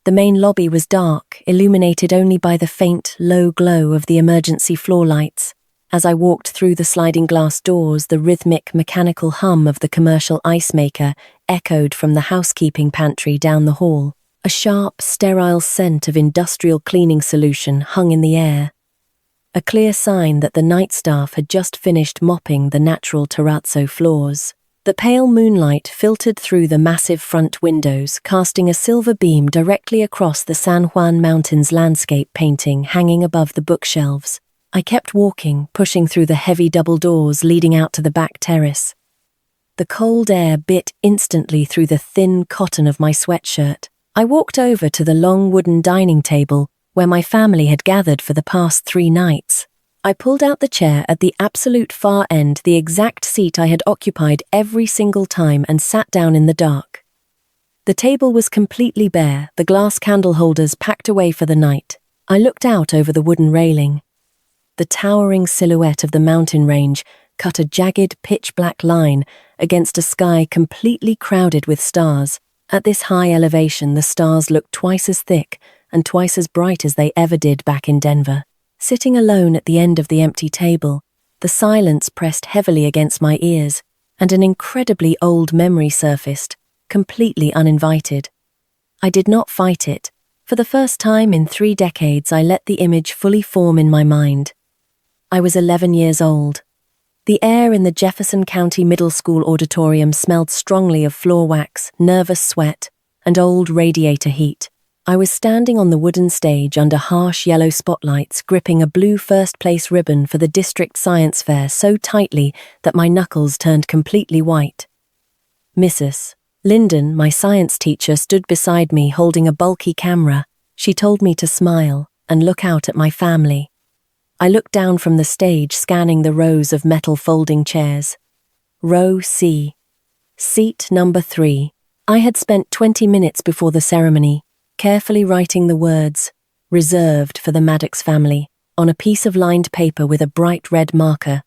The main lobby was dark, illuminated only by the faint, low glow of the emergency floor lights. As I walked through the sliding glass doors, the rhythmic, mechanical hum of the commercial ice maker echoed from the housekeeping pantry down the hall. A sharp, sterile scent of industrial cleaning solution hung in the air, a clear sign that the night staff had just finished mopping the natural terrazzo floors. The pale moonlight filtered through the massive front windows, casting a silver beam directly across the San Juan Mountains landscape painting hanging above the bookshelves. I kept walking, pushing through the heavy double doors leading out to the back terrace. The cold air bit instantly through the thin cotton of my sweatshirt. I walked over to the long wooden dining table where my family had gathered for the past 3 nights. I pulled out the chair at the absolute far end, the exact seat I had occupied every single time, and sat down in the dark. The table was completely bare, the glass candle holders packed away for the night. I looked out over the wooden railing. The towering silhouette of the mountain range cut a jagged, pitch-black line against a sky completely crowded with stars. At this high elevation, the stars looked twice as thick and twice as bright as they ever did back in Denver. Sitting alone at the end of the empty table, the silence pressed heavily against my ears, and an incredibly old memory surfaced, completely uninvited. I did not fight it. For the first time in 3 decades, I let the image fully form in my mind. I was 11 years old. The air in the Jefferson County Middle School auditorium smelled strongly of floor wax, nervous sweat, and old radiator heat. I was standing on the wooden stage under harsh yellow spotlights, gripping a blue first-place ribbon for the district science fair so tightly that my knuckles turned completely white. Mrs. Linden, my science teacher, stood beside me holding a bulky camera. She told me to smile and look out at my family. I looked down from the stage, scanning the rows of metal folding chairs. Row C. Seat number 3. I had spent 20 minutes before the ceremony, carefully writing the words, "Reserved for the Maddox family," on a piece of lined paper with a bright red marker.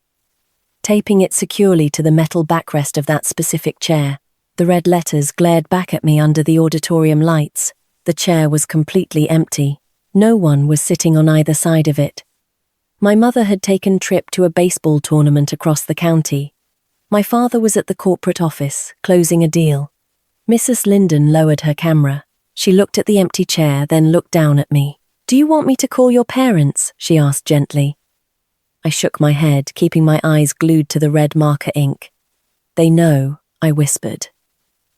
Taping it securely to the metal backrest of that specific chair, the red letters glared back at me under the auditorium lights. The chair was completely empty. No one was sitting on either side of it. My mother had taken a trip to a baseball tournament across the county. My father was at the corporate office, closing a deal. Mrs. Linden lowered her camera. She looked at the empty chair, then looked down at me. "Do you want me to call your parents?" she asked gently. I shook my head, keeping my eyes glued to the red marker ink. "They know," I whispered.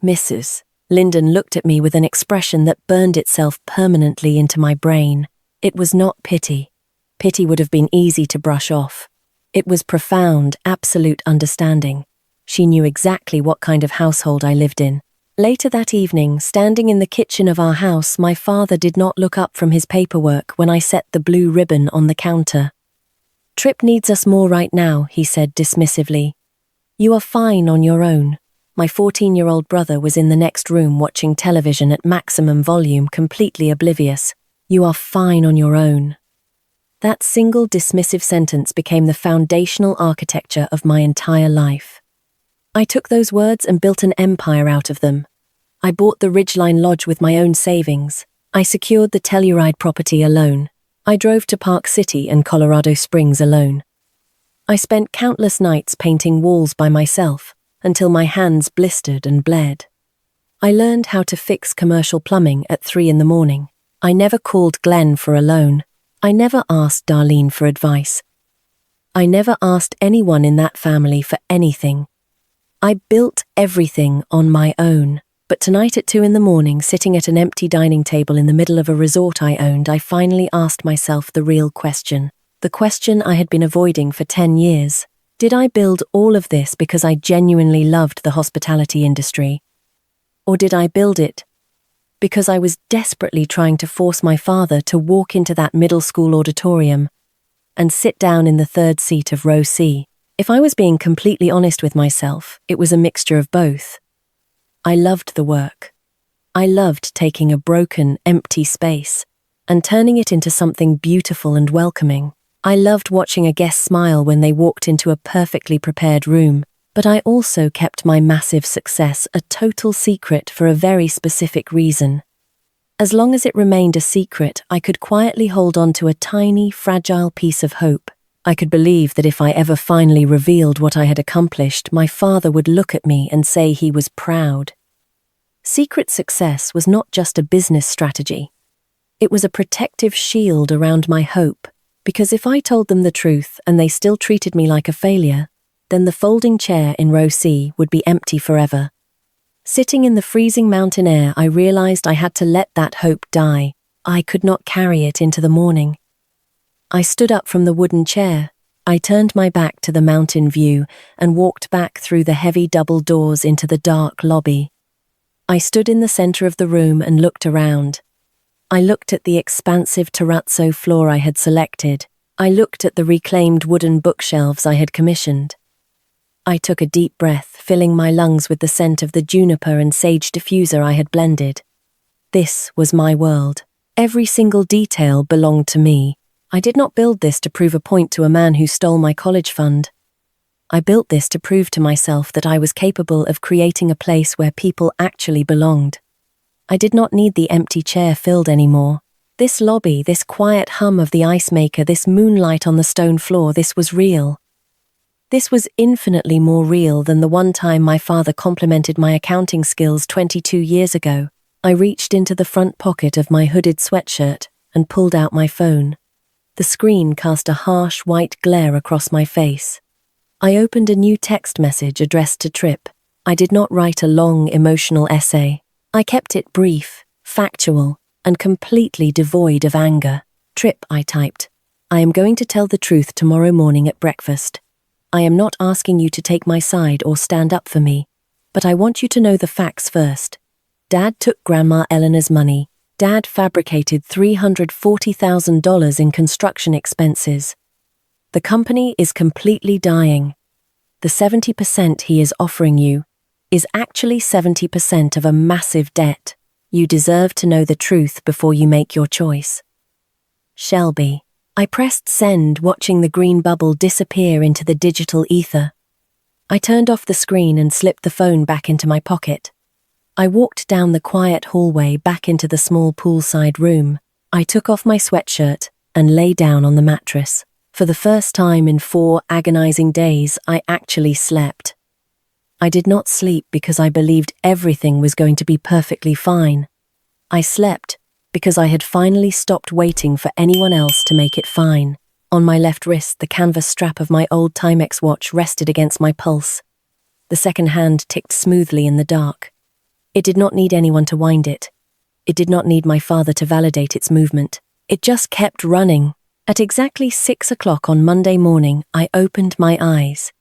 Mrs. Linden looked at me with an expression that burned itself permanently into my brain. It was not pity. Pity would have been easy to brush off. It was profound, absolute understanding. She knew exactly what kind of household I lived in. Later that evening, standing in the kitchen of our house, my father did not look up from his paperwork when I set the blue ribbon on the counter. "Tripp needs us more right now," he said dismissively. "You are fine on your own." My 14-year-old brother was in the next room watching television at maximum volume, completely oblivious. "You are fine on your own." That single dismissive sentence became the foundational architecture of my entire life. I took those words and built an empire out of them. I bought the Ridgeline Lodge with my own savings. I secured the Telluride property alone. I drove to Park City and Colorado Springs alone. I spent countless nights painting walls by myself until my hands blistered and bled. I learned how to fix commercial plumbing at 3 in the morning. I never called Glenn for a loan. I never asked Darlene for advice. I never asked anyone in that family for anything. I built everything on my own. But tonight at 2 in the morning, sitting at an empty dining table in the middle of a resort I owned, I finally asked myself the real question. The question I had been avoiding for 10 years. Did I build all of this because I genuinely loved the hospitality industry? Or did I build it because I was desperately trying to force my father to walk into that middle school auditorium and sit down in the 3rd seat of row C? If I was being completely honest with myself, it was a mixture of both. I loved the work. I loved taking a broken, empty space and turning it into something beautiful and welcoming. I loved watching a guest smile when they walked into a perfectly prepared room, but I also kept my massive success a total secret for a very specific reason. As long as it remained a secret, I could quietly hold on to a tiny, fragile piece of hope. I could believe that if I ever finally revealed what I had accomplished, my father would look at me and say he was proud. Secret success was not just a business strategy. It was a protective shield around my hope, because if I told them the truth and they still treated me like a failure, then the folding chair in row C would be empty forever. Sitting in the freezing mountain air, I realized I had to let that hope die. I could not carry it into the morning. I stood up from the wooden chair. I turned my back to the mountain view and walked back through the heavy double doors into the dark lobby. I stood in the center of the room and looked around. I looked at the expansive terrazzo floor I had selected. I looked at the reclaimed wooden bookshelves I had commissioned. I took a deep breath, filling my lungs with the scent of the juniper and sage diffuser I had blended. This was my world. Every single detail belonged to me. I did not build this to prove a point to a man who stole my college fund. I built this to prove to myself that I was capable of creating a place where people actually belonged. I did not need the empty chair filled anymore. This lobby, this quiet hum of the ice maker, this moonlight on the stone floor, this was real. This was infinitely more real than the one time my father complimented my accounting skills 22 years ago. I reached into the front pocket of my hooded sweatshirt and pulled out my phone. The screen cast a harsh white glare across my face. I opened a new text message addressed to Trip. I did not write a long, emotional essay. I kept it brief, factual, and completely devoid of anger. Trip, I typed. I am going to tell the truth tomorrow morning at breakfast. I am not asking you to take my side or stand up for me, but I want you to know the facts first. Dad took Grandma Eleanor's money. Dad fabricated $340,000 in construction expenses. The company is completely dying. The 70% he is offering you is actually 70% of a massive debt. You deserve to know the truth before you make your choice. Shelby. I pressed send, watching the green bubble disappear into the digital ether. I turned off the screen and slipped the phone back into my pocket. I walked down the quiet hallway back into the small poolside room. I took off my sweatshirt and lay down on the mattress. For the first time in 4 agonizing days, I actually slept. I did not sleep because I believed everything was going to be perfectly fine. I slept because I had finally stopped waiting for anyone else to make it fine. On my left wrist, the canvas strap of my old Timex watch rested against my pulse. The second hand ticked smoothly in the dark. It did not need anyone to wind it. It did not need my father to validate its movement. It just kept running. At exactly 6 o'clock on Monday morning, I opened my eyes.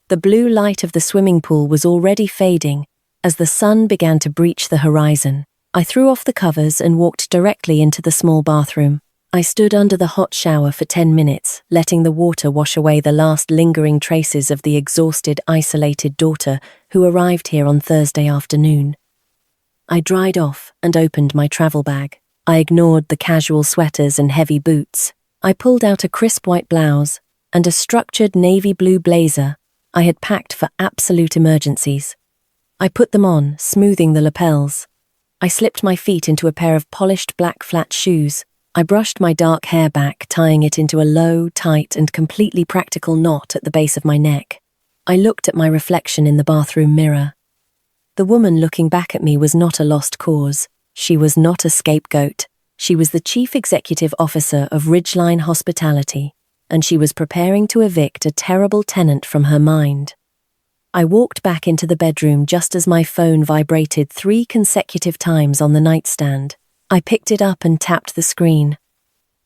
The blue light of the swimming pool was already fading as the sun began to breach the horizon. I threw off the covers and walked directly into the small bathroom. I stood under the hot shower for 10 minutes, letting the water wash away the last lingering traces of the exhausted, isolated daughter who arrived here on Thursday afternoon. I dried off and opened my travel bag. I ignored the casual sweaters and heavy boots. I pulled out a crisp white blouse and a structured navy blue blazer I had packed for absolute emergencies. I put them on, smoothing the lapels. I slipped my feet into a pair of polished black flat shoes. I brushed my dark hair back, tying it into a low, tight, and completely practical knot at the base of my neck. I looked at my reflection in the bathroom mirror. The woman looking back at me was not a lost cause. She was not a scapegoat. She was the chief executive officer of Ridgeline Hospitality, and she was preparing to evict a terrible tenant from her mind. I walked back into the bedroom just as my phone vibrated 3 consecutive times on the nightstand. I picked it up and tapped the screen.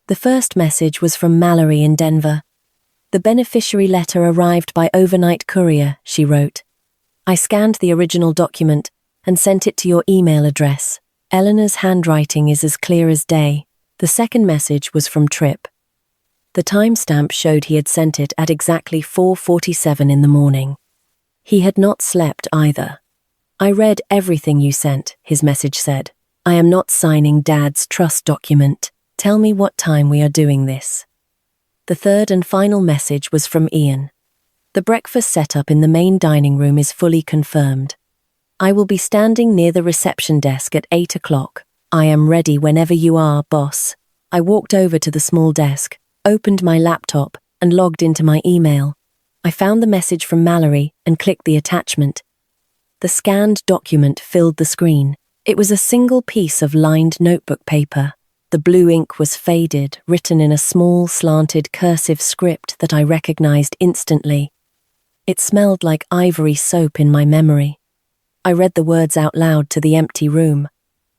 The first message was from Mallory in Denver. The beneficiary letter arrived by overnight courier, she wrote. I scanned the original document and sent it to your email address. Eleanor's handwriting is as clear as day. The second message was from Trip. The timestamp showed he had sent it at exactly 4:47 in the morning. He had not slept either. I read everything you sent, his message said. I am not signing Dad's trust document. Tell me what time we are doing this. The third and final message was from Ian. The breakfast setup in the main dining room is fully confirmed. I will be standing near the reception desk at 8 o'clock. I am ready whenever you are, boss. I walked over to the small desk, opened my laptop, and logged into my email. I found the message from Mallory and clicked the attachment. The scanned document filled the screen. It was a single piece of lined notebook paper. The blue ink was faded, written in a small, slanted cursive script that I recognized instantly. It smelled like ivory soap in my memory. I read the words out loud to the empty room.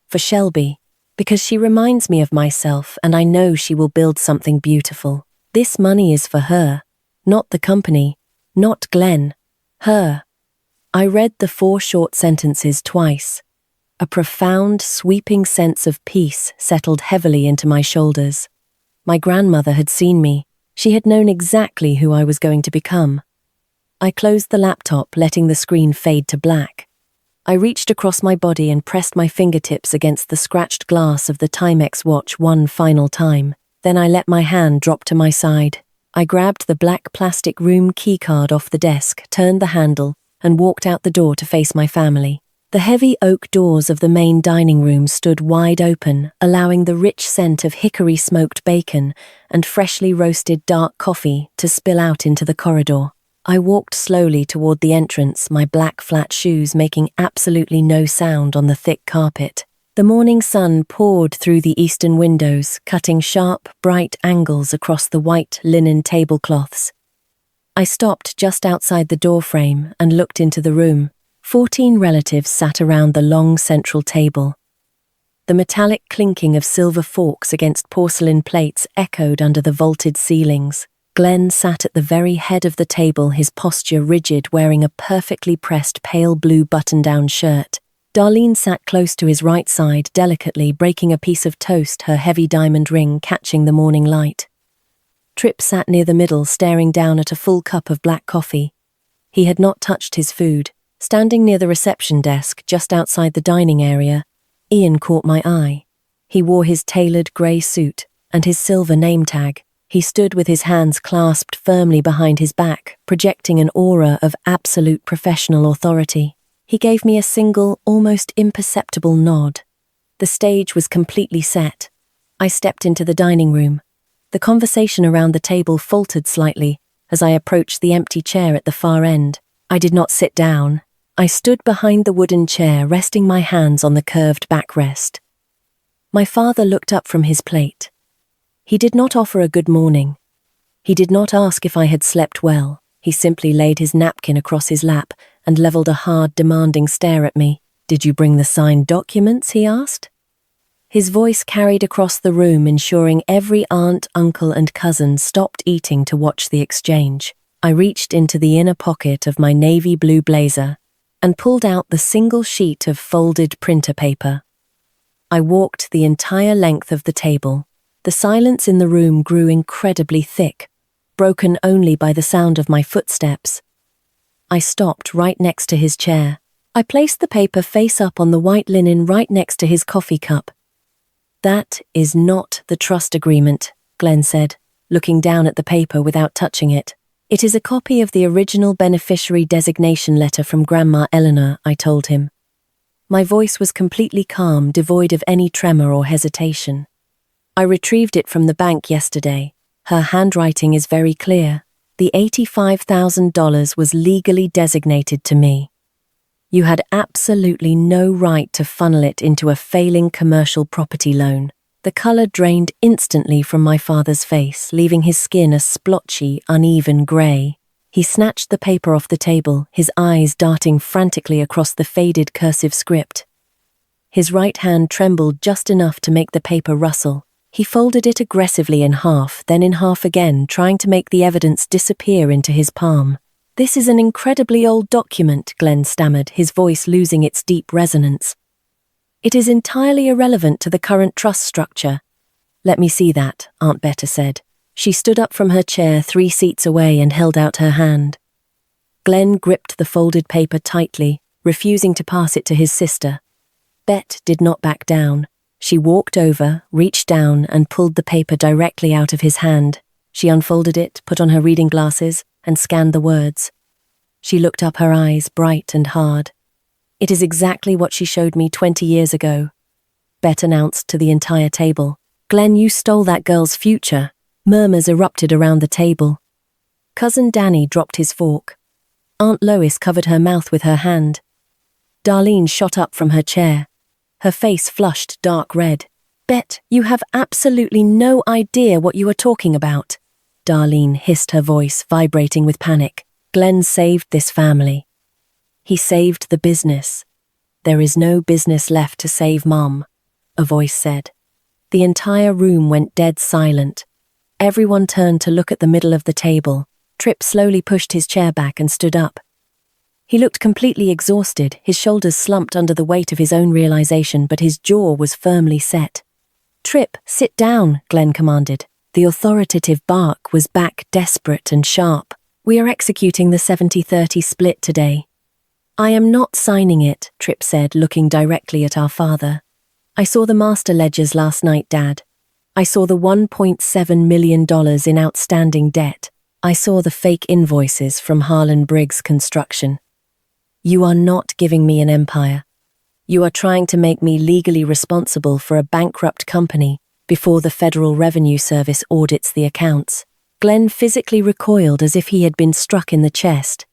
For Shelby, because she reminds me of myself and I know she will build something beautiful. This money is for her, not the company, not Glenn, her. I read the 4 short sentences twice. A profound, sweeping sense of peace settled heavily into my shoulders. My grandmother had seen me. She had known exactly who I was going to become. I closed the laptop, letting the screen fade to black. I reached across my body and pressed my fingertips against the scratched glass of the Timex watch one final time. Then I let my hand drop to my side. I grabbed the black plastic room keycard off the desk, turned the handle, and walked out the door to face my family. The heavy oak doors of the main dining room stood wide open, allowing the rich scent of hickory-smoked bacon and freshly roasted dark coffee to spill out into the corridor. I walked slowly toward the entrance, my black flat shoes making absolutely no sound on the thick carpet. The morning sun poured through the eastern windows, cutting sharp, bright angles across the white linen tablecloths. I stopped just outside the doorframe and looked into the room. 14 relatives sat around the long central table. The metallic clinking of silver forks against porcelain plates echoed under the vaulted ceilings. Glenn sat at the very head of the table, his posture rigid, wearing a perfectly pressed pale blue button-down shirt. Darlene sat close to his right side, delicately breaking a piece of toast, her heavy diamond ring catching the morning light. Tripp sat near the middle, staring down at a full cup of black coffee. He had not touched his food. Standing near the reception desk, just outside the dining area, Ian caught my eye. He wore his tailored grey suit and his silver name tag. He stood with his hands clasped firmly behind his back, projecting an aura of absolute professional authority. He gave me a single, almost imperceptible nod. The stage was completely set. I stepped into the dining room. The conversation around the table faltered slightly as I approached the empty chair at the far end. I did not sit down. I stood behind the wooden chair, resting my hands on the curved backrest. My father looked up from his plate. He did not offer a good morning. He did not ask if I had slept well. He simply laid his napkin across his lap and leveled a hard, demanding stare at me. "Did you bring the signed documents?" he asked. His voice carried across the room, ensuring every aunt, uncle, and cousin stopped eating to watch the exchange. I reached into the inner pocket of my navy blue blazer and pulled out the single sheet of folded printer paper. I walked the entire length of the table. The silence in the room grew incredibly thick, broken only by the sound of my footsteps. I stopped right next to his chair. I placed the paper face up on the white linen right next to his coffee cup. "That is not the trust agreement," Glenn said, looking down at the paper without touching it. "It is a copy of the original beneficiary designation letter from Grandma Eleanor," I told him. My voice was completely calm, devoid of any tremor or hesitation. "I retrieved it from the bank yesterday. Her handwriting is very clear. The $85,000 was legally designated to me. You had absolutely no right to funnel it into a failing commercial property loan." The color drained instantly from my father's face, leaving his skin a splotchy, uneven grey. He snatched the paper off the table, his eyes darting frantically across the faded cursive script. His right hand trembled just enough to make the paper rustle. He folded it aggressively in half, then in half again, trying to make the evidence disappear into his palm. "This is an incredibly old document," Glenn stammered, his voice losing its deep resonance. "It is entirely irrelevant to the current trust structure." "Let me see that," Aunt Betta said. She stood up from her chair 3 seats away and held out her hand. Glenn gripped the folded paper tightly, refusing to pass it to his sister. Bet did not back down. She walked over, reached down, and pulled the paper directly out of his hand. She unfolded it, put on her reading glasses, and scanned the words. She looked up, her eyes bright and hard. "It is exactly what she showed me 20 years ago," Bet announced to the entire table. "Glenn, you stole that girl's future." Murmurs erupted around the table. Cousin Danny dropped his fork. Aunt Lois covered her mouth with her hand. Darlene shot up from her chair. Her face flushed dark red. "Bet, you have absolutely no idea what you are talking about," Darlene hissed, her voice vibrating with panic. Glenn saved this family. He saved the business. There is no business left to save, Mum, a voice said. The entire room went dead silent. Everyone turned to look at the middle of the table. Tripp slowly pushed his chair back and stood up. He looked completely exhausted, his shoulders slumped under the weight of his own realization, but his jaw was firmly set. Tripp, sit down, Glenn commanded. The authoritative bark was back, desperate and sharp. We are executing the 70-30 split today. I am not signing it, Tripp said, looking directly at our father. I saw the master ledgers last night, Dad. I saw the $1.7 million in outstanding debt. I saw the fake invoices from Harlan Briggs Construction. You are not giving me an empire. You are trying to make me legally responsible for a bankrupt company before the Federal Revenue Service audits the accounts. Glenn physically recoiled as if he had been struck in the chest.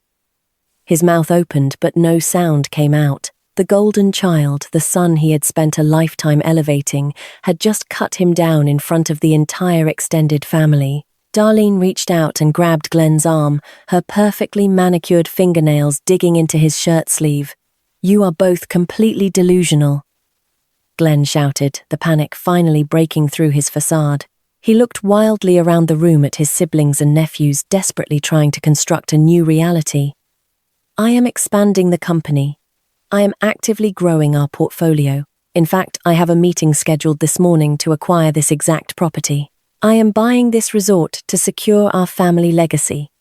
His mouth opened, but no sound came out. The golden child, the son he had spent a lifetime elevating, had just cut him down in front of the entire extended family. Darlene reached out and grabbed Glenn's arm, her perfectly manicured fingernails digging into his shirt sleeve. You are both completely delusional, Glenn shouted, the panic finally breaking through his facade. He looked wildly around the room at his siblings and nephews, desperately trying to construct a new reality. I am expanding the company. I am actively growing our portfolio. In fact, I have a meeting scheduled this morning to acquire this exact property. I am buying this resort to secure our family legacy.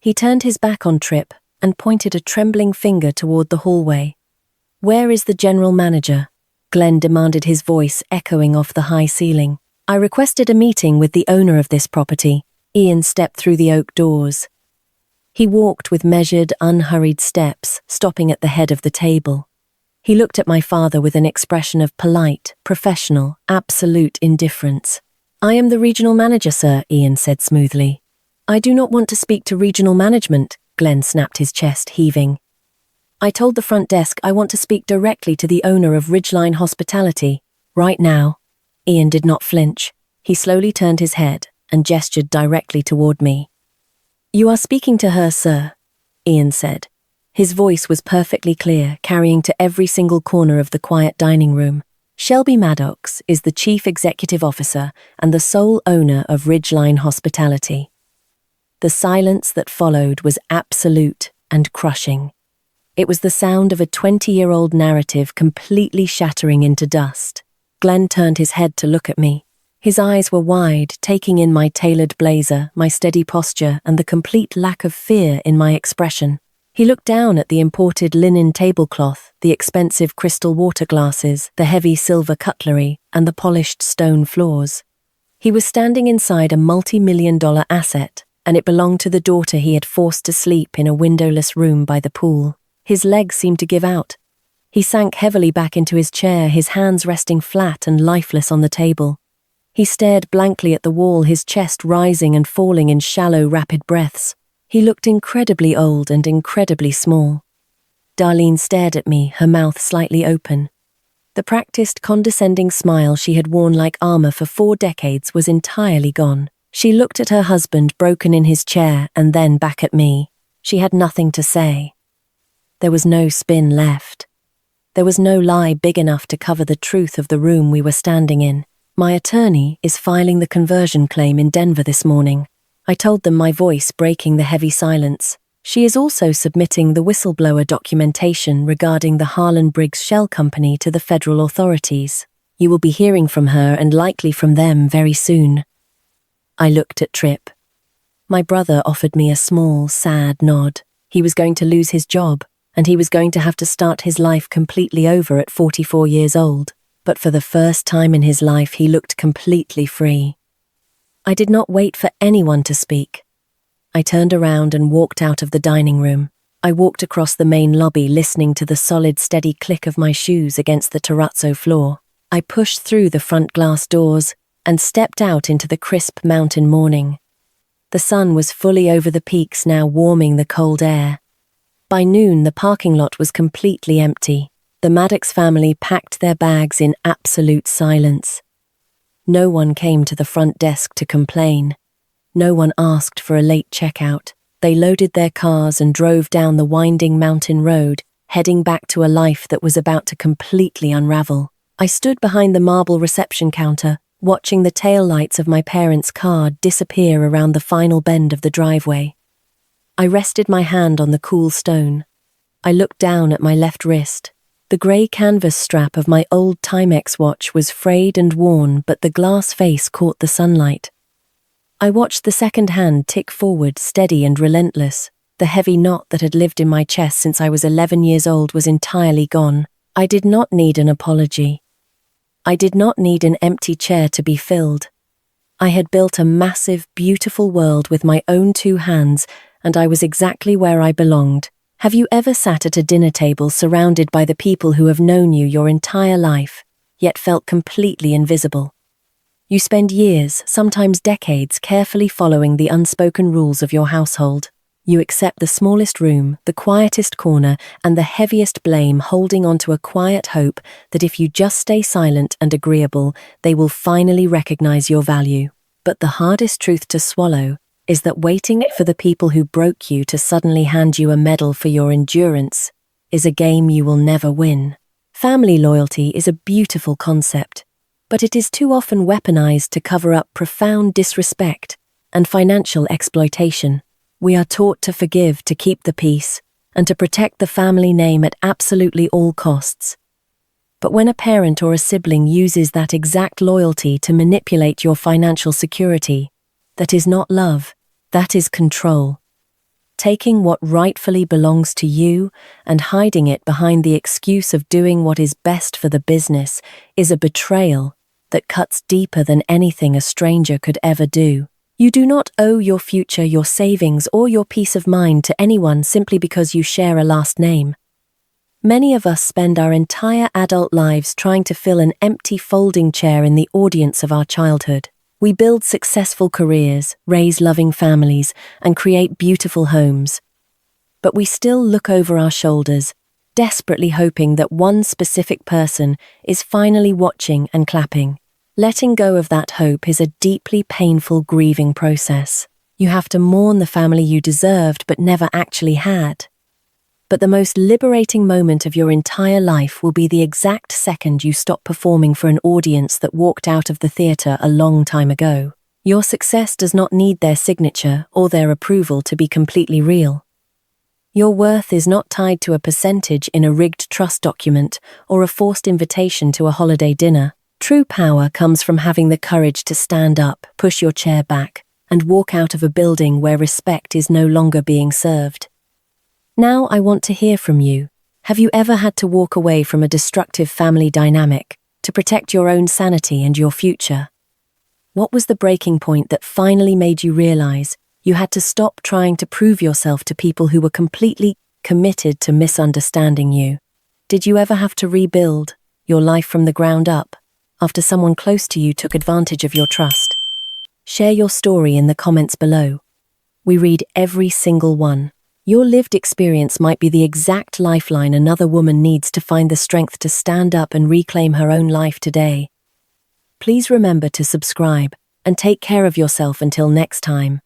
He turned his back on Tripp and pointed a trembling finger toward the hallway. Where is the general manager? Glenn demanded, his voice echoing off the high ceiling. I requested a meeting with the owner of this property. Ian stepped through the oak doors. He walked with measured, unhurried steps, stopping at the head of the table. He looked at my father with an expression of polite, professional, absolute indifference. I am the regional manager, sir, Ian said smoothly. I do not want to speak to regional management, Glenn snapped, his chest heaving. I told the front desk I want to speak directly to the owner of Ridgeline Hospitality. Right now. Ian did not flinch. He slowly turned his head and gestured directly toward me. You are speaking to her, sir, Ian said. His voice was perfectly clear, carrying to every single corner of the quiet dining room. Shelby Maddox is the chief executive officer and the sole owner of Ridgeline Hospitality. The silence that followed was absolute and crushing. It was the sound of a 20-year-old narrative completely shattering into dust. Glenn turned his head to look at me. His eyes were wide, taking in my tailored blazer, my steady posture, and the complete lack of fear in my expression. He looked down at the imported linen tablecloth, the expensive crystal water glasses, the heavy silver cutlery, and the polished stone floors. He was standing inside a multi-million-dollar asset, and it belonged to the daughter he had forced to sleep in a windowless room by the pool. His legs seemed to give out. He sank heavily back into his chair, his hands resting flat and lifeless on the table. He stared blankly at the wall, his chest rising and falling in shallow, rapid breaths. He looked incredibly old and incredibly small. Darlene stared at me, her mouth slightly open. The practiced, condescending smile she had worn like armor for 4 decades was entirely gone. She looked at her husband, broken in his chair, and then back at me. She had nothing to say. There was no spin left. There was no lie big enough to cover the truth of the room we were standing in. My attorney is filing the conversion claim in Denver this morning. I told them, my voice breaking the heavy silence. She is also submitting the whistleblower documentation regarding the Harlan Briggs Shell Company to the federal authorities. You will be hearing from her and likely from them very soon. I looked at Tripp. My brother offered me a small, sad nod. He was going to lose his job, and he was going to have to start his life completely over at 44 years old. But for the first time in his life, he looked completely free. I did not wait for anyone to speak. I turned around and walked out of the dining room. I walked across the main lobby, listening to the solid, steady click of my shoes against the terrazzo floor. I pushed through the front glass doors and stepped out into the crisp mountain morning. The sun was fully over the peaks now, warming the cold air. By noon, the parking lot was completely empty. The Maddox family packed their bags in absolute silence. No one came to the front desk to complain. No one asked for a late checkout. They loaded their cars and drove down the winding mountain road, heading back to a life that was about to completely unravel. I stood behind the marble reception counter, watching the taillights of my parents' car disappear around the final bend of the driveway. I rested my hand on the cool stone. I looked down at my left wrist. The grey canvas strap of my old Timex watch was frayed and worn, but the glass face caught the sunlight. I watched the second hand tick forward, steady and relentless. The heavy knot that had lived in my chest since I was 11 years old was entirely gone. I did not need an apology. I did not need an empty chair to be filled. I had built a massive, beautiful world with my own 2 hands, and I was exactly where I belonged. Have you ever sat at a dinner table surrounded by the people who have known you your entire life, yet felt completely invisible? You spend years, sometimes decades, carefully following the unspoken rules of your household. You accept the smallest room, the quietest corner, and the heaviest blame, holding on to a quiet hope that if you just stay silent and agreeable, they will finally recognize your value. But the hardest truth to swallow is that waiting for the people who broke you to suddenly hand you a medal for your endurance is a game you will never win. Family loyalty is a beautiful concept, but it is too often weaponized to cover up profound disrespect and financial exploitation. We are taught to forgive to keep the peace and to protect the family name at absolutely all costs. But when a parent or a sibling uses that exact loyalty to manipulate your financial security, that is not love, that is control. Taking what rightfully belongs to you and hiding it behind the excuse of doing what is best for the business is a betrayal that cuts deeper than anything a stranger could ever do. You do not owe your future, your savings, or your peace of mind to anyone simply because you share a last name. Many of us spend our entire adult lives trying to fill an empty folding chair in the audience of our childhood. We build successful careers, raise loving families, and create beautiful homes. But we still look over our shoulders, desperately hoping that one specific person is finally watching and clapping. Letting go of that hope is a deeply painful grieving process. You have to mourn the family you deserved but never actually had. But the most liberating moment of your entire life will be the exact second you stop performing for an audience that walked out of the theater a long time ago. Your success does not need their signature or their approval to be completely real. Your worth is not tied to a percentage in a rigged trust document or a forced invitation to a holiday dinner. True power comes from having the courage to stand up, push your chair back, and walk out of a building where respect is no longer being served. Now I want to hear from you. Have you ever had to walk away from a destructive family dynamic to protect your own sanity and your future? What was the breaking point that finally made you realize you had to stop trying to prove yourself to people who were completely committed to misunderstanding you? Did you ever have to rebuild your life from the ground up after someone close to you took advantage of your trust? Share your story in the comments below. We read every single one. Your lived experience might be the exact lifeline another woman needs to find the strength to stand up and reclaim her own life today. Please remember to subscribe and take care of yourself until next time.